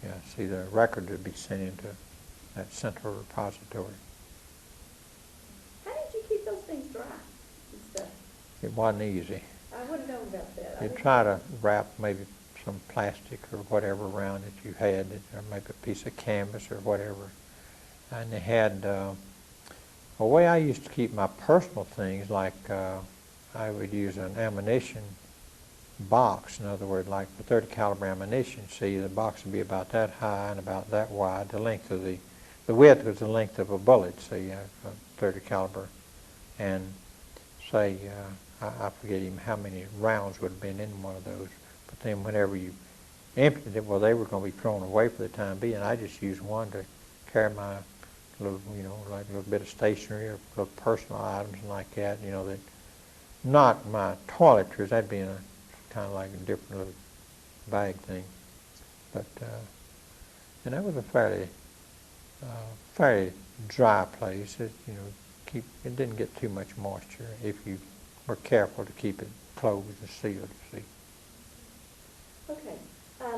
Yeah, see, the record would be sent into that central repository. How did you keep those things dry and stuff? It wasn't easy. I wouldn't know about that. You try to wrap maybe some plastic or whatever around that you had, or maybe a piece of canvas or whatever. And they had a way I used to keep my personal things, like I would use an ammunition box. In other words, like for 30 caliber ammunition, see, the box would be about that high and about that wide. The length of the width was the length of a bullet, see, a 30 caliber. And say, I forget even how many rounds would have been in one of those. But then whenever you emptied it. Well, they were going to be thrown away for the time being. I just used one to carry my little, like a little bit of stationery or little personal items and like that, that not my toiletries. That'd be in a kind of like a different little bag thing. But and that was a fairly dry place. It didn't get too much moisture if you were careful to keep it closed and sealed. You see. Okay,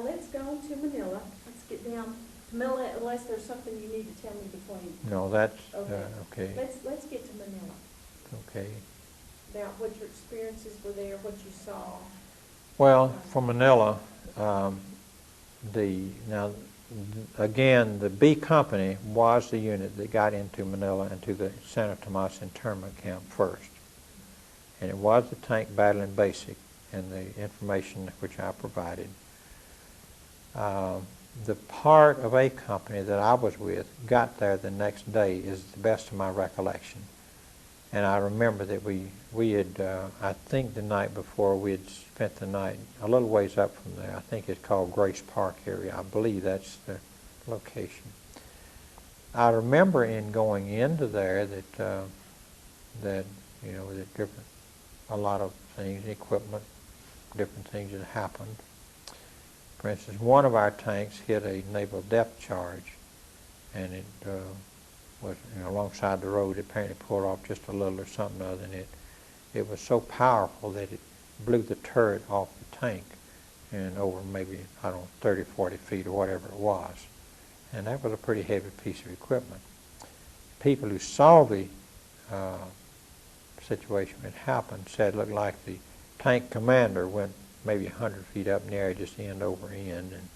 let's go to Manila. Let's get down to Manila unless there's something you need to tell me between. No, that's Okay. okay. Let's get to Manila. Okay. About what your experiences were there, what you saw. Well, for Manila, again, the B Company was the unit that got into Manila and to the Santo Tomas internment camp first. And it was the tank battalion basic and the information which I provided. The part of A Company that I was with got there the next day is the best of my recollection. And I remember that we had, I think the night before, we had spent the night a little ways up from there. I think it's called Grace Park area. I believe that's the location. I remember in going into there that different, a lot of things, equipment, different things that happened. For instance, one of our tanks hit a naval depth charge, and it was alongside the road. It apparently pulled off just a little or something other than it was so powerful that it blew the turret off the tank and over maybe, 30, 40 feet or whatever it was. And that was a pretty heavy piece of equipment. People who saw the situation when it happened said it looked like the tank commander went maybe 100 feet up in the air, just end over end. And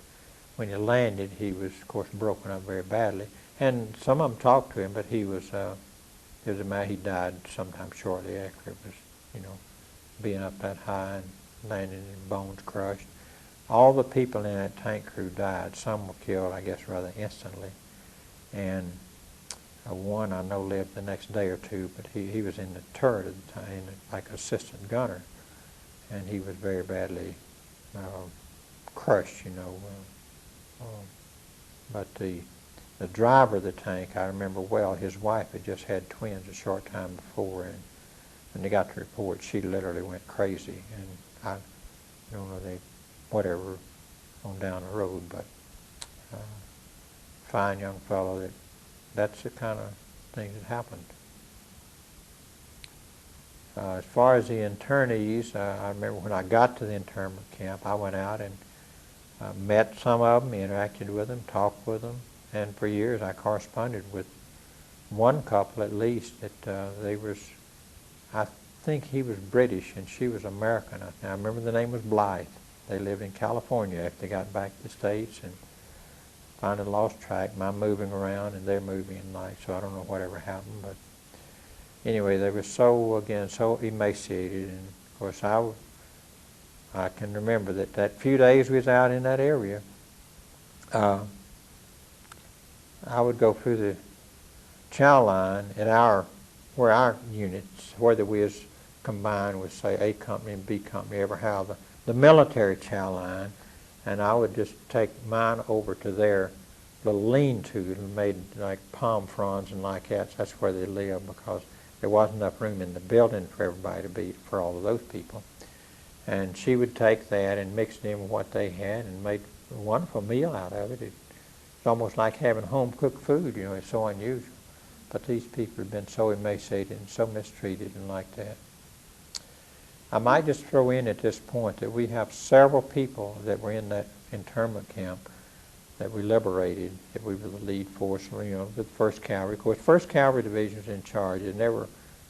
when he landed, he was, of course, broken up very badly. And some of them talked to him, but he was a man. He died sometime shortly after it was, being up that high and landing and bones crushed. All the people in that tank crew died. Some were killed, I guess, rather instantly. And one I know lived the next day or two, but he was in the turret at the time, like assistant gunner, and he was very badly crushed, but the driver of the tank, I remember well, his wife had just had twins a short time before, and when they got the report, she literally went crazy, and I don't know, whatever, on down the road, but fine young fellow. That's the kind of thing that happened. As far as the internees, I remember when I got to the internment camp, I went out and met some of them, interacted with them, talked with them, and for years I corresponded with one couple at least that I think he was British and she was American. I remember the name was Blythe. They lived in California after they got back to the States, and finally lost track. My moving around and they're moving in life, so I don't know whatever happened, but anyway, they were so emaciated, and of course I can remember that few days we was out in that area, I would go through the chow line at where our units, whether we was combined with, say, A Company and B Company, ever have the military chow line, and I would just take mine over to their little lean-to made like palm fronds and like that. That's where they lived, because there wasn't enough room in the building for everybody to be, for all of those people. And she would take that and mix it in with what they had and made a wonderful meal out of it. It's almost like having home-cooked food, it's so unusual. But these people have been so emaciated and so mistreated and like that. I might just throw in at this point that we have several people that were in that internment camp that we liberated, that we were the lead force, the 1st Cavalry. Of course, 1st Cavalry Division was in charge.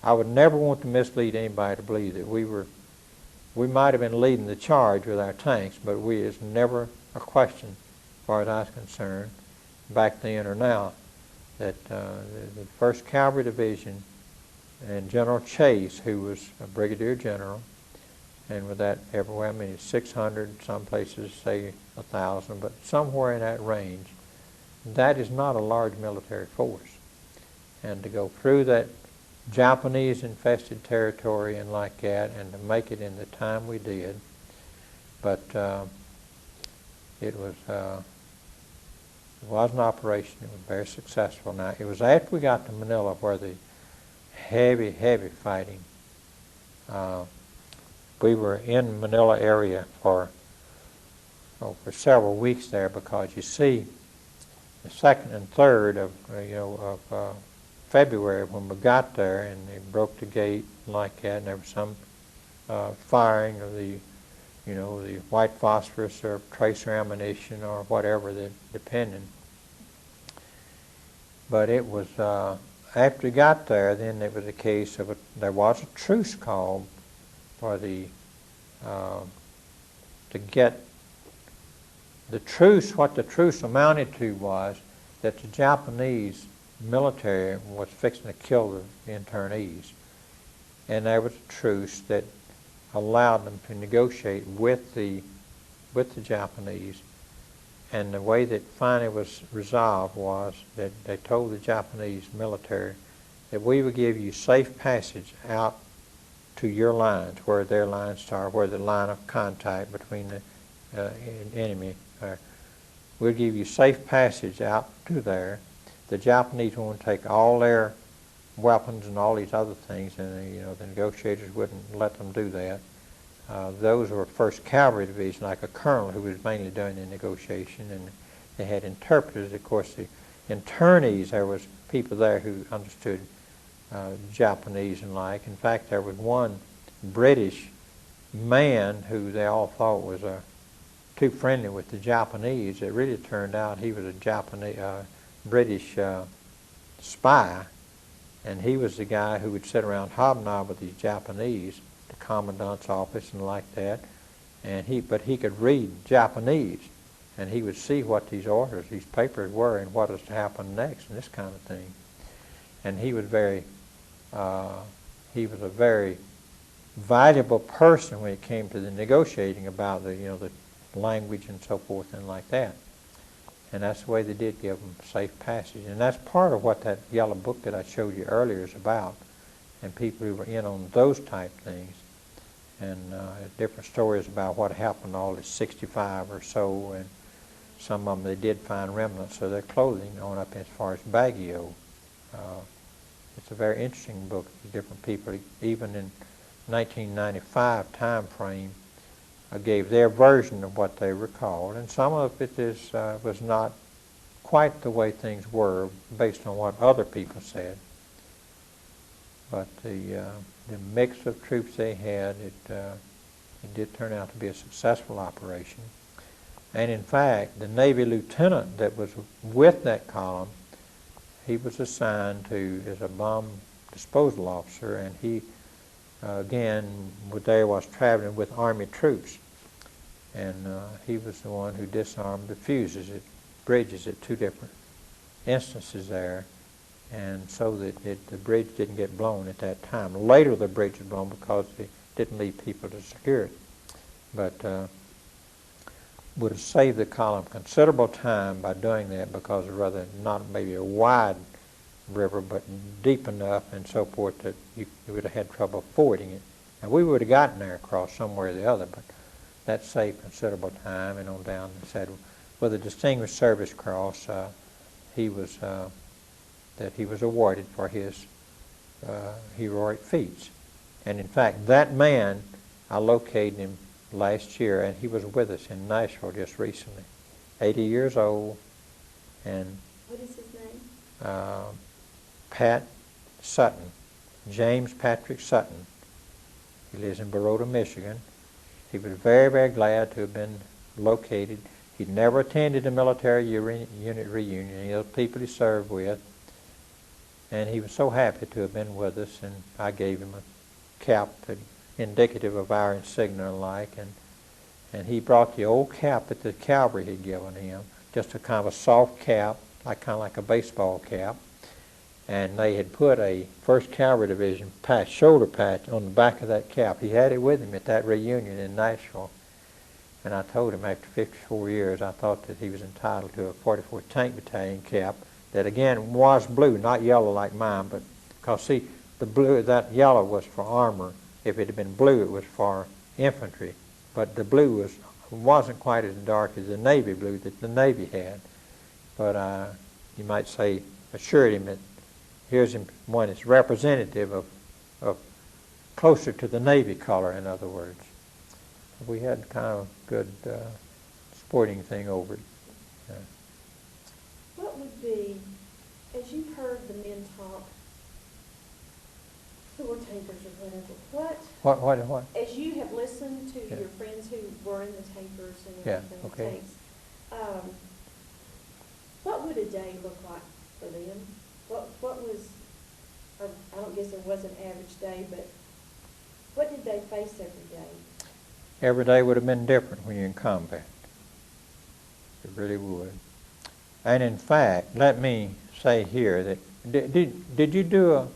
I would never want to mislead anybody to believe that we might have been leading the charge with our tanks, but it's never a question, as far as I was concerned, back then or now, that the 1st Cavalry Division and General Chase, who was a brigadier general, and with that everywhere, 600, some places say 1,000, but somewhere in that range, that is not a large military force. And to go through that Japanese-infested territory and like that, and to make it in the time we did, but It was an operation. It was very successful. Now, it was after we got to Manila where the heavy fighting. We were in Manila area for several weeks there, because you see, the 2nd and 3rd of February, when we got there and they broke the gate like that, and there was some firing of the white phosphorus or tracer ammunition or whatever, depending. But it was after we got there, then it was a case of there was a truce called for to get the truce. What the truce amounted to was that the Japanese military was fixing to kill the internees, and there was a truce that allowed them to negotiate with the Japanese. And the way that finally was resolved was that they told the Japanese military that we would give you safe passage out to your lines, where their lines are, where the line of contact between the enemy. We'll give you safe passage out to there. The Japanese want to take all their weapons and all these other things, and the negotiators wouldn't let them do that. Those were 1st Cavalry Division, like a colonel who was mainly doing the negotiation, and they had interpreters. Of course, the internees, there was people there who understood Japanese and like. In fact, there was one British man who they all thought was too friendly with the Japanese. It really turned out he was a British spy, and he was the guy who would sit around hobnob with these Japanese, the commandant's office and like that, but he could read Japanese, and he would see what these orders, these papers were, and what was to happen next, and this kind of thing. And he was a very valuable person when it came to the negotiating about the language and so forth and like that. And that's the way they did give them safe passage. And that's part of what that yellow book that I showed you earlier is about, and people who were in on those type things. And different stories about what happened to all the 65 or so, and some of them they did find remnants of their clothing on up as far as Baguio. It's a very interesting book. Different people, even in 1995 time frame, gave their version of what they recalled, and some of it was not quite the way things were based on what other people said. But the mix of troops they had, it did turn out to be a successful operation. And in fact, the Navy lieutenant that was with that column, he was assigned as a bomb disposal officer, and he again was traveling with Army troops, and he was the one who disarmed the fuses at bridges at 2 different instances there, and so that the bridge didn't get blown at that time. Later the bridge was blown because they didn't leave people to secure it, but would have saved the column considerable time by doing that, because of rather not maybe a wide river, but deep enough and so forth that you would have had trouble fording it. And we would have gotten there across somewhere or the other, but that saved considerable time. And on down, and said with a Distinguished Service Cross, he was awarded for his heroic feats. And in fact, that man, I located him last year, and he was with us in Nashville just recently. 80 years old, and What is his name? Pat Sutton, James Patrick Sutton. He lives in Baroda, Michigan. He was very, very glad to have been located. He'd never attended a military unit reunion, the people he served with, and he was so happy to have been with us, and I gave him a cap indicative of our insignia and like, and he brought the old cap that the cavalry had given him, just a kind of a soft cap, kind of like a baseball cap, and they had put a 1st Cavalry Division shoulder patch on the back of that cap. He had it with him at that reunion in Nashville, and I told him after 54 years I thought that he was entitled to a 44th Tank Battalion cap that again was blue, not yellow like mine, but because see, the blue, that yellow was for armor. If it had been blue, it was for infantry, but the blue was wasn't quite as dark as the navy blue that the Navy had. But you might say, assured him that here's one that's representative of closer to the Navy color, in other words. We had kind of a good sporting thing over it. What would be, as you've heard the men talk, sewer tankers or whatever, What? as you have listened to Yeah. your friends who were in the tankers and Yeah, everything, okay. tanks, what would a day look like for them? What was, or I don't guess there was an average day, but what did they face every day? Every day would have been different when you're in combat. It really would. And in fact, let me say here that did you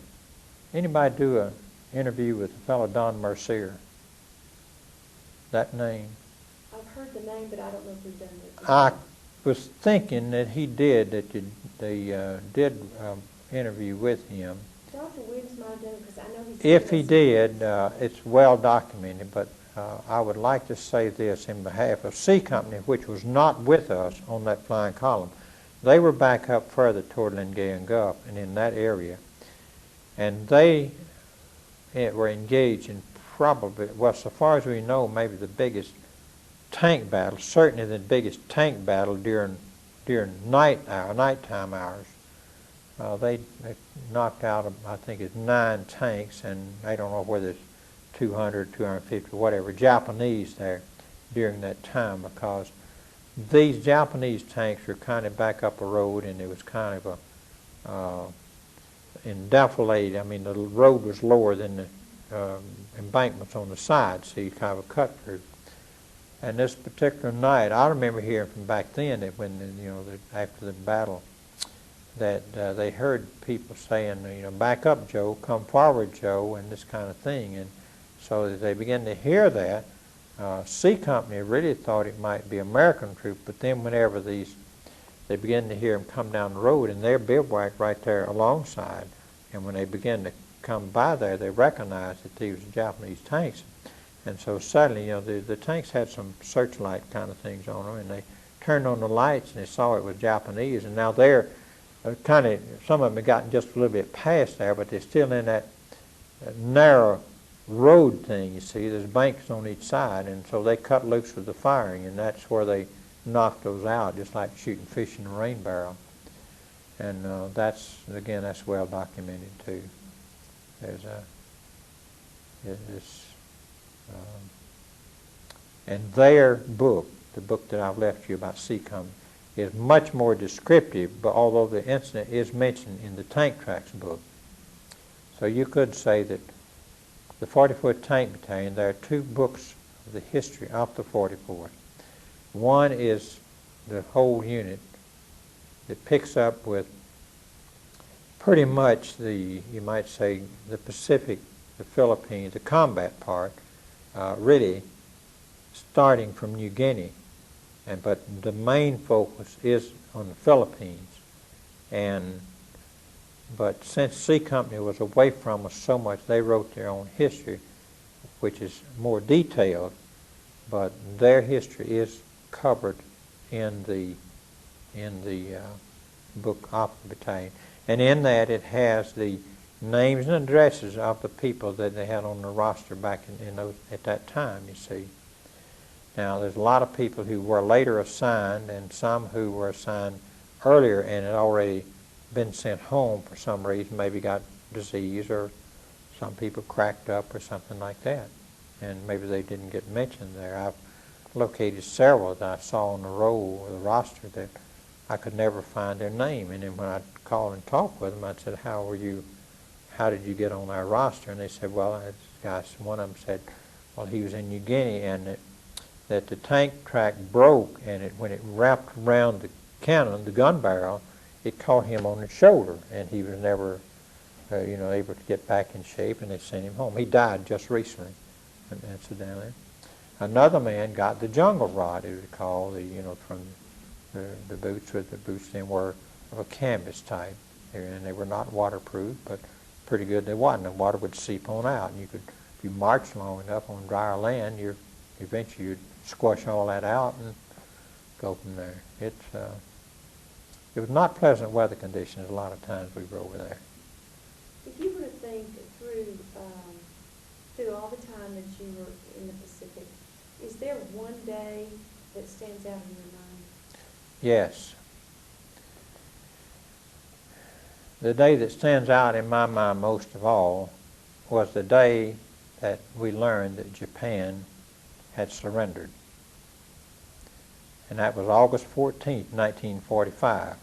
anybody do a interview with the fellow Don Mercier? That name? I've heard the name, but I don't know if we've done it. I was thinking that he did, that they did interview with him. Dr. Williams might have done it because I know he's. If he did, it's well documented, but I would like to say this in behalf of C Company, which was not with us on that flying column. They were back up further toward Lingayen Gulf and in that area, and they were engaged in probably, well, so far as we know, maybe the biggest tank battle, certainly the biggest tank battle during nighttime hours. They knocked out, I think it's 9 tanks, and I don't know whether it's 200, 250, whatever, Japanese there during that time, because these Japanese tanks were kind of back up a road, and it was kind of a defilade. I mean, the road was lower than the embankments on the side, so you kind of a cut through. And this particular night, I remember hearing from back then that when after the battle, that they heard people saying, back up, Joe, come forward, Joe, and this kind of thing. And so as they began to hear that, C Company really thought it might be American troops, but then whenever they began to hear them come down the road, and they're bivouacked right there alongside, and when they began to come by there, they recognized that these were Japanese tanks. And so suddenly, the tanks had some searchlight kind of things on them, and they turned on the lights, and they saw it was Japanese, and now they're kind of, some of them have gotten just a little bit past there, but they're still in that narrow road thing, you see. There's banks on each side, and so they cut loose with the firing, and that's where they knocked those out, just like shooting fish in a rain barrel. And that's well documented too. There's and their book, the book that I've left you about C Company, is much more descriptive, but although the incident is mentioned in the Tank Tracks book. So you could say that the 44th Tank Battalion, there are 2 books of the history of the 44th. One is the whole unit that picks up with pretty much you might say, the Pacific, the Philippines, the combat part, really starting from New Guinea. But the main focus is on the Philippines. But since C Company was away from us so much, they wrote their own history, which is more detailed, but their history is covered in the book of the battalion. And in that it has the names and addresses of the people that they had on the roster back at that time, you see. Now, there's a lot of people who were later assigned, and some who were assigned earlier and had already been sent home for some reason, maybe got disease, or some people cracked up or something like that, and maybe they didn't get mentioned there. I've located several that I saw on the roll or the roster that I could never find their name, and then when I'd call and talk with them, I'd say, how did you get on our roster? And they said, well, one of them said, well, he was in New Guinea, and that the tank track broke, and when it wrapped around the cannon, the gun barrel, it caught him on the shoulder, and he was never, able to get back in shape, and they sent him home. He died just recently, incidentally. Another man got the jungle rod, it was called, from the boots, or the boots then were of a canvas type, and they were not waterproof, but pretty good they wasn't. The water would seep on out, and if you march long enough on drier land, your eventually you'd squash all that out and go from there. It was not pleasant weather conditions a lot of times we were over there. If you were to think through all the time that you were in the Pacific, is there one day that stands out in your mind? Yes. The day that stands out in my mind most of all was the day that we learned that Japan had surrendered. And that was August 14th, 1945,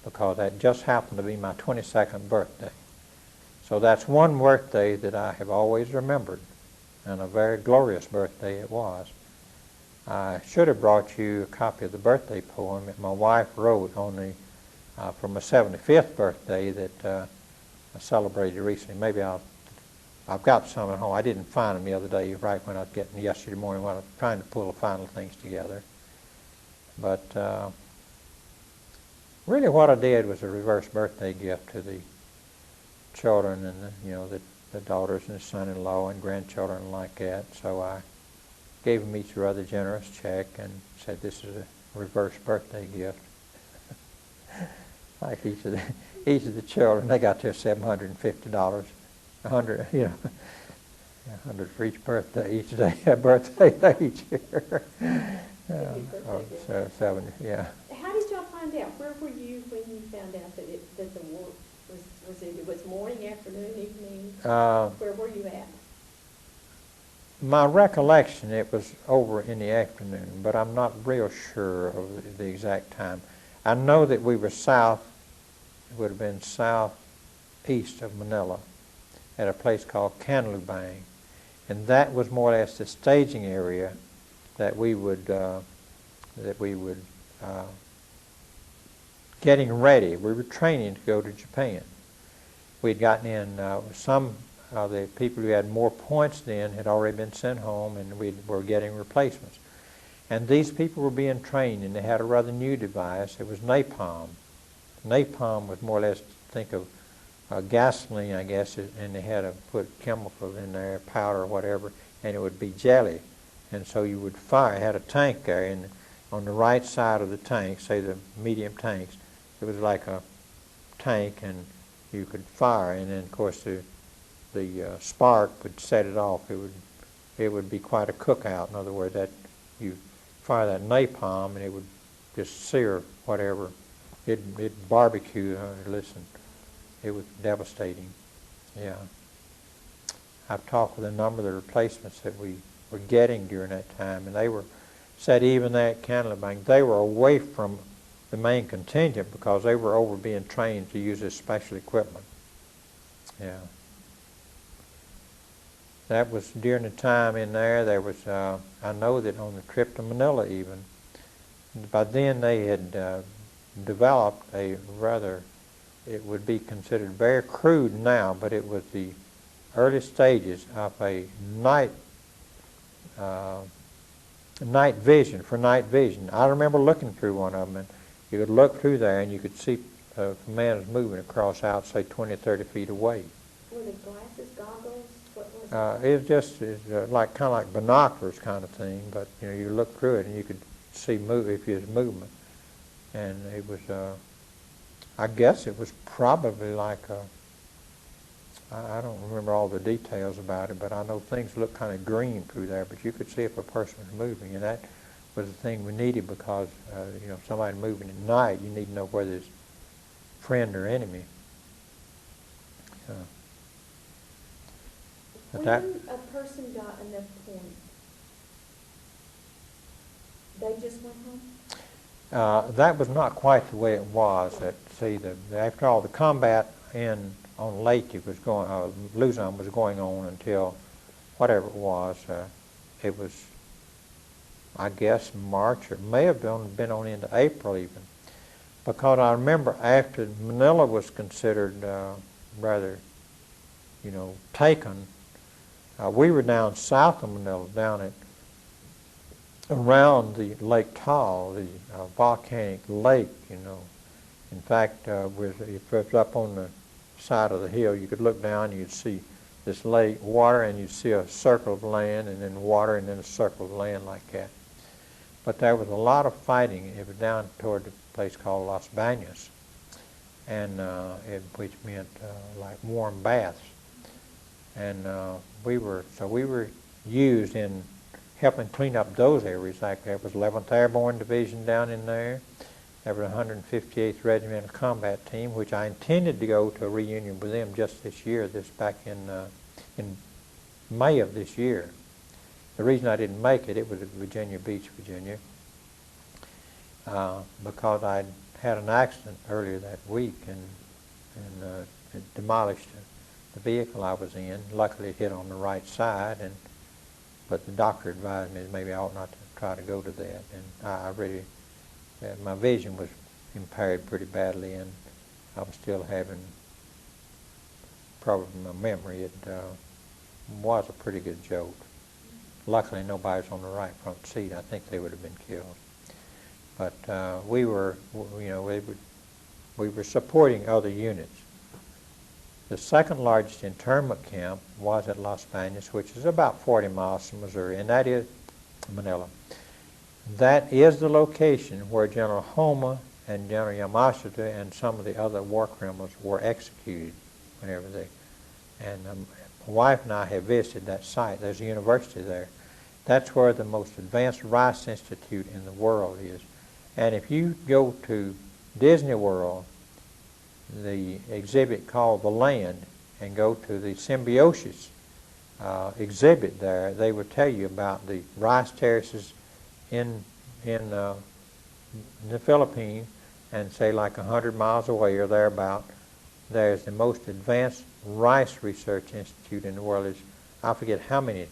because that just happened to be my 22nd birthday. So that's one birthday that I have always remembered, and a very glorious birthday it was. I should have brought you a copy of the birthday poem that my wife wrote on the for my 75th birthday that I celebrated recently. Maybe I've got some at home. I didn't find them the other day, right when I was getting yesterday morning when I was trying to pull the final things together. But really what I did was a reverse birthday gift to the children and the daughters and the son-in-law and grandchildren like that. So I gave them each a rather generous check and said, this is a reverse birthday gift. Like each of the children, they got their $750, $100, $100 for each birthday each day, birthday each year. So 70, yeah. How did y'all find out? Where were you when you found out that the war was ended? Was morning, afternoon, evening? Where were you at? My recollection, it was over in the afternoon, but I'm not real sure of the exact time. I know that we were south. It would have been southeast of Manila at a place called Canlubang, and that was more or less the staging area that we would getting ready. We were training to go to Japan. We'd gotten in some of the people who had more points then had already been sent home, and we were getting replacements. And these people were being trained, and they had a rather new device. It was napalm. Napalm was more or less, think of gasoline, I guess, and they had to put chemicals in there, powder or whatever, and it would be jelly. And so you would fire. It had a tank there, and on the right side of the tank, say the medium tanks, it was like a tank, and you could fire, and then of course the spark would set it off. It would be quite a cookout. In other words, that you fire that napalm, and it would just sear whatever. It barbecue. Listen, it was devastating. Yeah. I've talked with a number of the replacements that we were getting during that time, and they were said even there at Canlubang, they were away from the main contingent because they were over being trained to use this special equipment. Yeah. That was during the time in there. There was, I know that on the trip to Manila even, by then they had developed a rather, it would be considered very crude now, but it was the early stages of a night vision, for night vision. I remember looking through one of them, and you could look through there and you could see a man was moving across out, say 20 or 30 feet away. Were the glasses, goggles? What was it? It was just like kind of like binoculars kind of thing, but you look through it and you could see if there's movement. And it was, I guess it was probably like I don't remember all the details about it, but I know things looked kind of green through there, but you could see if a person was moving, and that was the thing we needed because, somebody moving at night, you need to know whether it's friend or enemy. When a person got enough points, they just went home? That was not quite the way it was. After all, the combat on Leyte was going, Luzon was going on until whatever it was. It was, I guess, March, or may have been on into April even, because I remember after Manila was considered rather, taken. We were down south of Manila, down around the Lake Taal, the volcanic lake, In fact, if it was up on the side of the hill, you could look down, you'd see this lake, water, and you see a circle of land, and then water, and then a circle of land like that. But there was a lot of fighting. It was down toward the place called Las Bañas, and which meant like warm baths. And we were used in helping clean up those areas. Like there was 11th Airborne Division down in there. There was 158th Regimental Combat Team, which I intended to go to a reunion with them just this year, back in May of this year. The reason I didn't make it was at Virginia Beach, Virginia, because I'd had an accident earlier that week and it demolished the vehicle I was in. Luckily, it hit on the right side, but the doctor advised me that maybe I ought not to try to go to that. And I really, my vision was impaired pretty badly, and I was still having problems with my memory. It was a pretty good jolt. Luckily, nobody was on the right front seat. I think they would have been killed. But we were supporting other units. The second largest internment camp was at Las Bañas, which is about 40 miles from Missouri, and that is Manila. That is the location where General Homa and General Yamashita and some of the other war criminals were executed whenever they. And my wife and I have visited that site. There's a university there. That's where the most advanced Rice Institute in the world is. And if you go to Disney World, the exhibit called The Land, and go to the Symbiosis exhibit there, they will tell you about the rice terraces in the Philippines, and say like 100 miles away or thereabout, there's the most advanced rice research institute in the world. I forget how many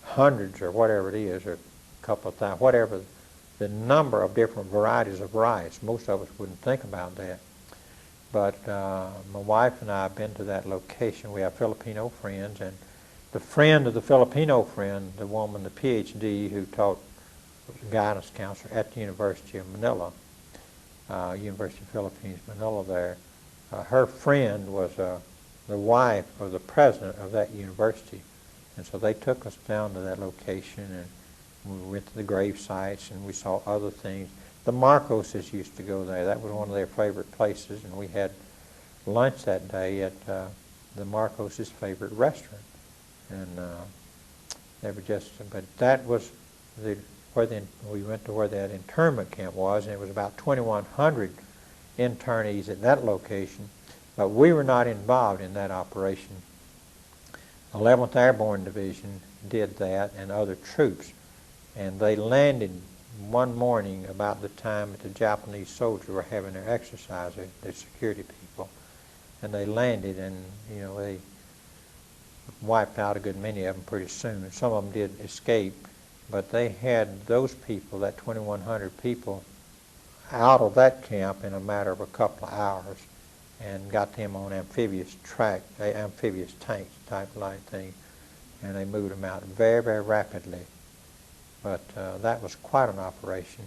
hundreds or whatever it is, or a couple of thousand, whatever the number of different varieties of rice. Most of us wouldn't think about that. But my wife and I have been to that location. We have Filipino friends, and the friend of the Filipino friend, the woman, the PhD who taught guidance counselor at the University of Manila, University of Philippines, Manila there, her friend was the wife of the president of that university. And so they took us down to that location, and we went to the grave sites, and we saw other things. The Marcoses used to go there. That was one of their favorite places, and we had lunch that day at the Marcoses' favorite restaurant. And they were just, but that was we went to where that internment camp was, and it was about 2,100 internees at that location, but we were not involved in that operation. 11th Airborne Division did that, and other troops, and they landed one morning about the time that the Japanese soldiers were having their exercise, their security people, and they landed, and they wiped out a good many of them pretty soon. Some of them did escape, but they had those people, that 2,100 people, out of that camp in a matter of a couple of hours, and got them on amphibious tanks type like thing, and they moved them out very, very rapidly. But that was quite an operation.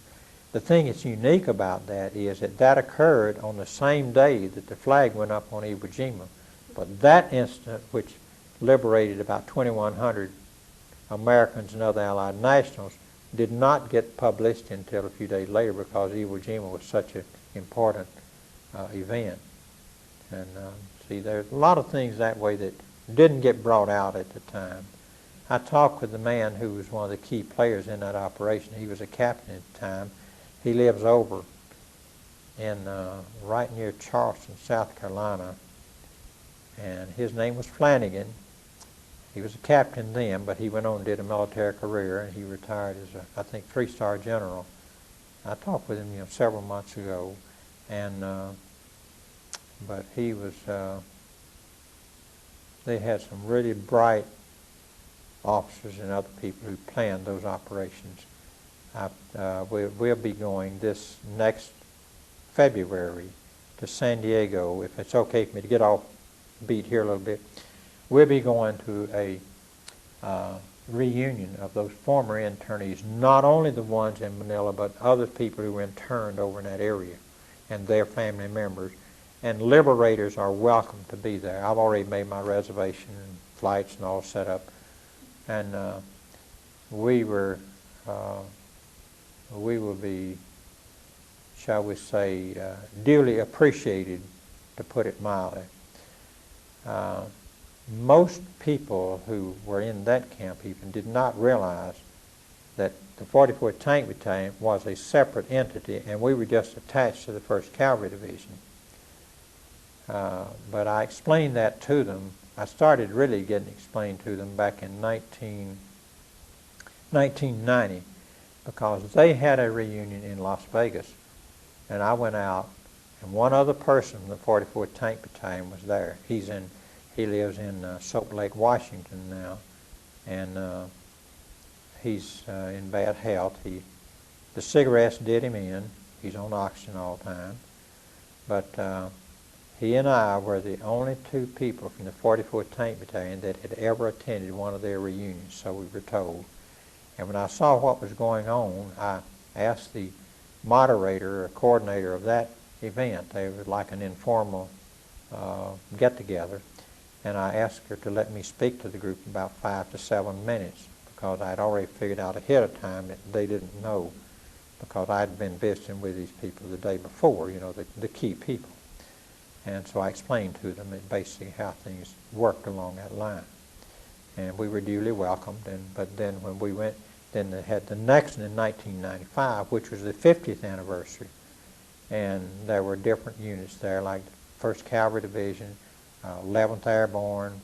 The thing that's unique about that is that occurred on the same day that the flag went up on Iwo Jima. But that incident, which liberated about 2,100 Americans and other Allied nationals, did not get published until a few days later, because Iwo Jima was such an important event. And see, there's a lot of things that way that didn't get brought out at the time. I talked with the man who was one of the key players in that operation. He was a captain at the time. He lives over in right near Charleston, South Carolina, and his name was Flanagan. He was a captain then, but he went on and did a military career, and he retired as a, I think, 3-star general. I talked with him, several months ago, and but he was. They had some really bright officers and other people who planned those operations. We'll be going this next February to San Diego, if it's okay for me to get off beat here a little bit. We'll be going to a reunion of those former internees, not only the ones in Manila, but other people who were interned over in that area and their family members. And liberators are welcome to be there. I've already made my reservation and flights and all set up. And we will be, shall we say, duly appreciated, to put it mildly. Most people who were in that camp even did not realize that the 44th Tank Battalion was a separate entity, and we were just attached to the 1st Cavalry Division. But I explained that to them. I started really getting explained to them back in 1990, because they had a reunion in Las Vegas, and I went out, and one other person from the 44th Tank Battalion was there. He lives in Soap Lake, Washington now, and he's in bad health. The cigarettes did him in. He's on oxygen all the time. But he and I were the only two people from the 44th Tank Battalion that had ever attended one of their reunions, so we were told. And when I saw what was going on, I asked the moderator or coordinator of that event. They were like an informal get-together. And I asked her to let me speak to the group about 5 to 7 minutes, because I had already figured out ahead of time that they didn't know, because I'd been visiting with these people the day before, the key people. And so I explained to them basically how things worked along that line. And we were duly welcomed. But then when we went, then they had the next one in 1995, which was the 50th anniversary. And there were different units there, like the 1st Cavalry Division, 11th Airborne,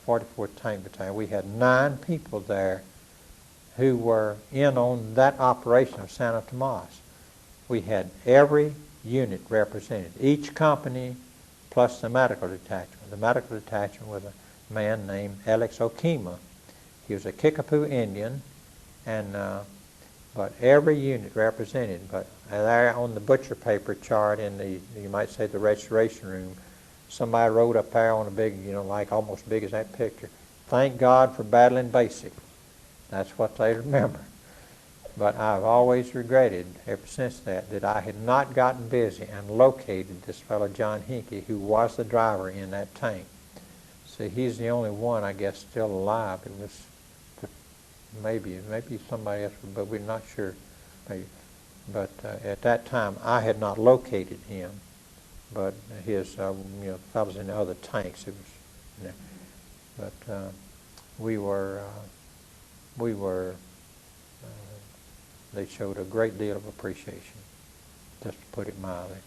44th Tank Battalion. We had 9 people there who were in on that operation of Santa Tomas. We had every unit represented, each company plus the medical detachment. The medical detachment was a man named Alex Okema. He was a Kickapoo Indian, and but every unit represented. But there on the butcher paper chart in the, you might say, the registration room, somebody wrote up there on a big, like almost big as that picture, "Thank God for battling basic." That's what they remember. But I've always regretted, ever since that I had not gotten busy and located this fellow John Hinkey, who was the driver in that tank. See, he's the only one, I guess, still alive. It was maybe somebody else, but we're not sure. Maybe. But at that time, I had not located him. But his, fellows in the other tanks, it was. But we were. They showed a great deal of appreciation, just to put it mildly.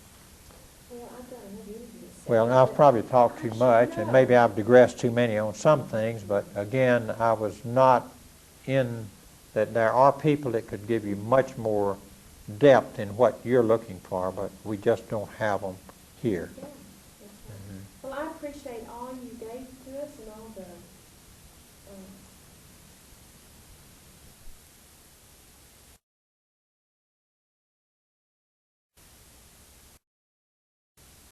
Well, I've got another interview. Well, I've probably talked too much, and maybe I've digressed too many on some things, but again, I was not in that. There are people that could give you much more depth in what you're looking for, but we just don't have them here. Yeah.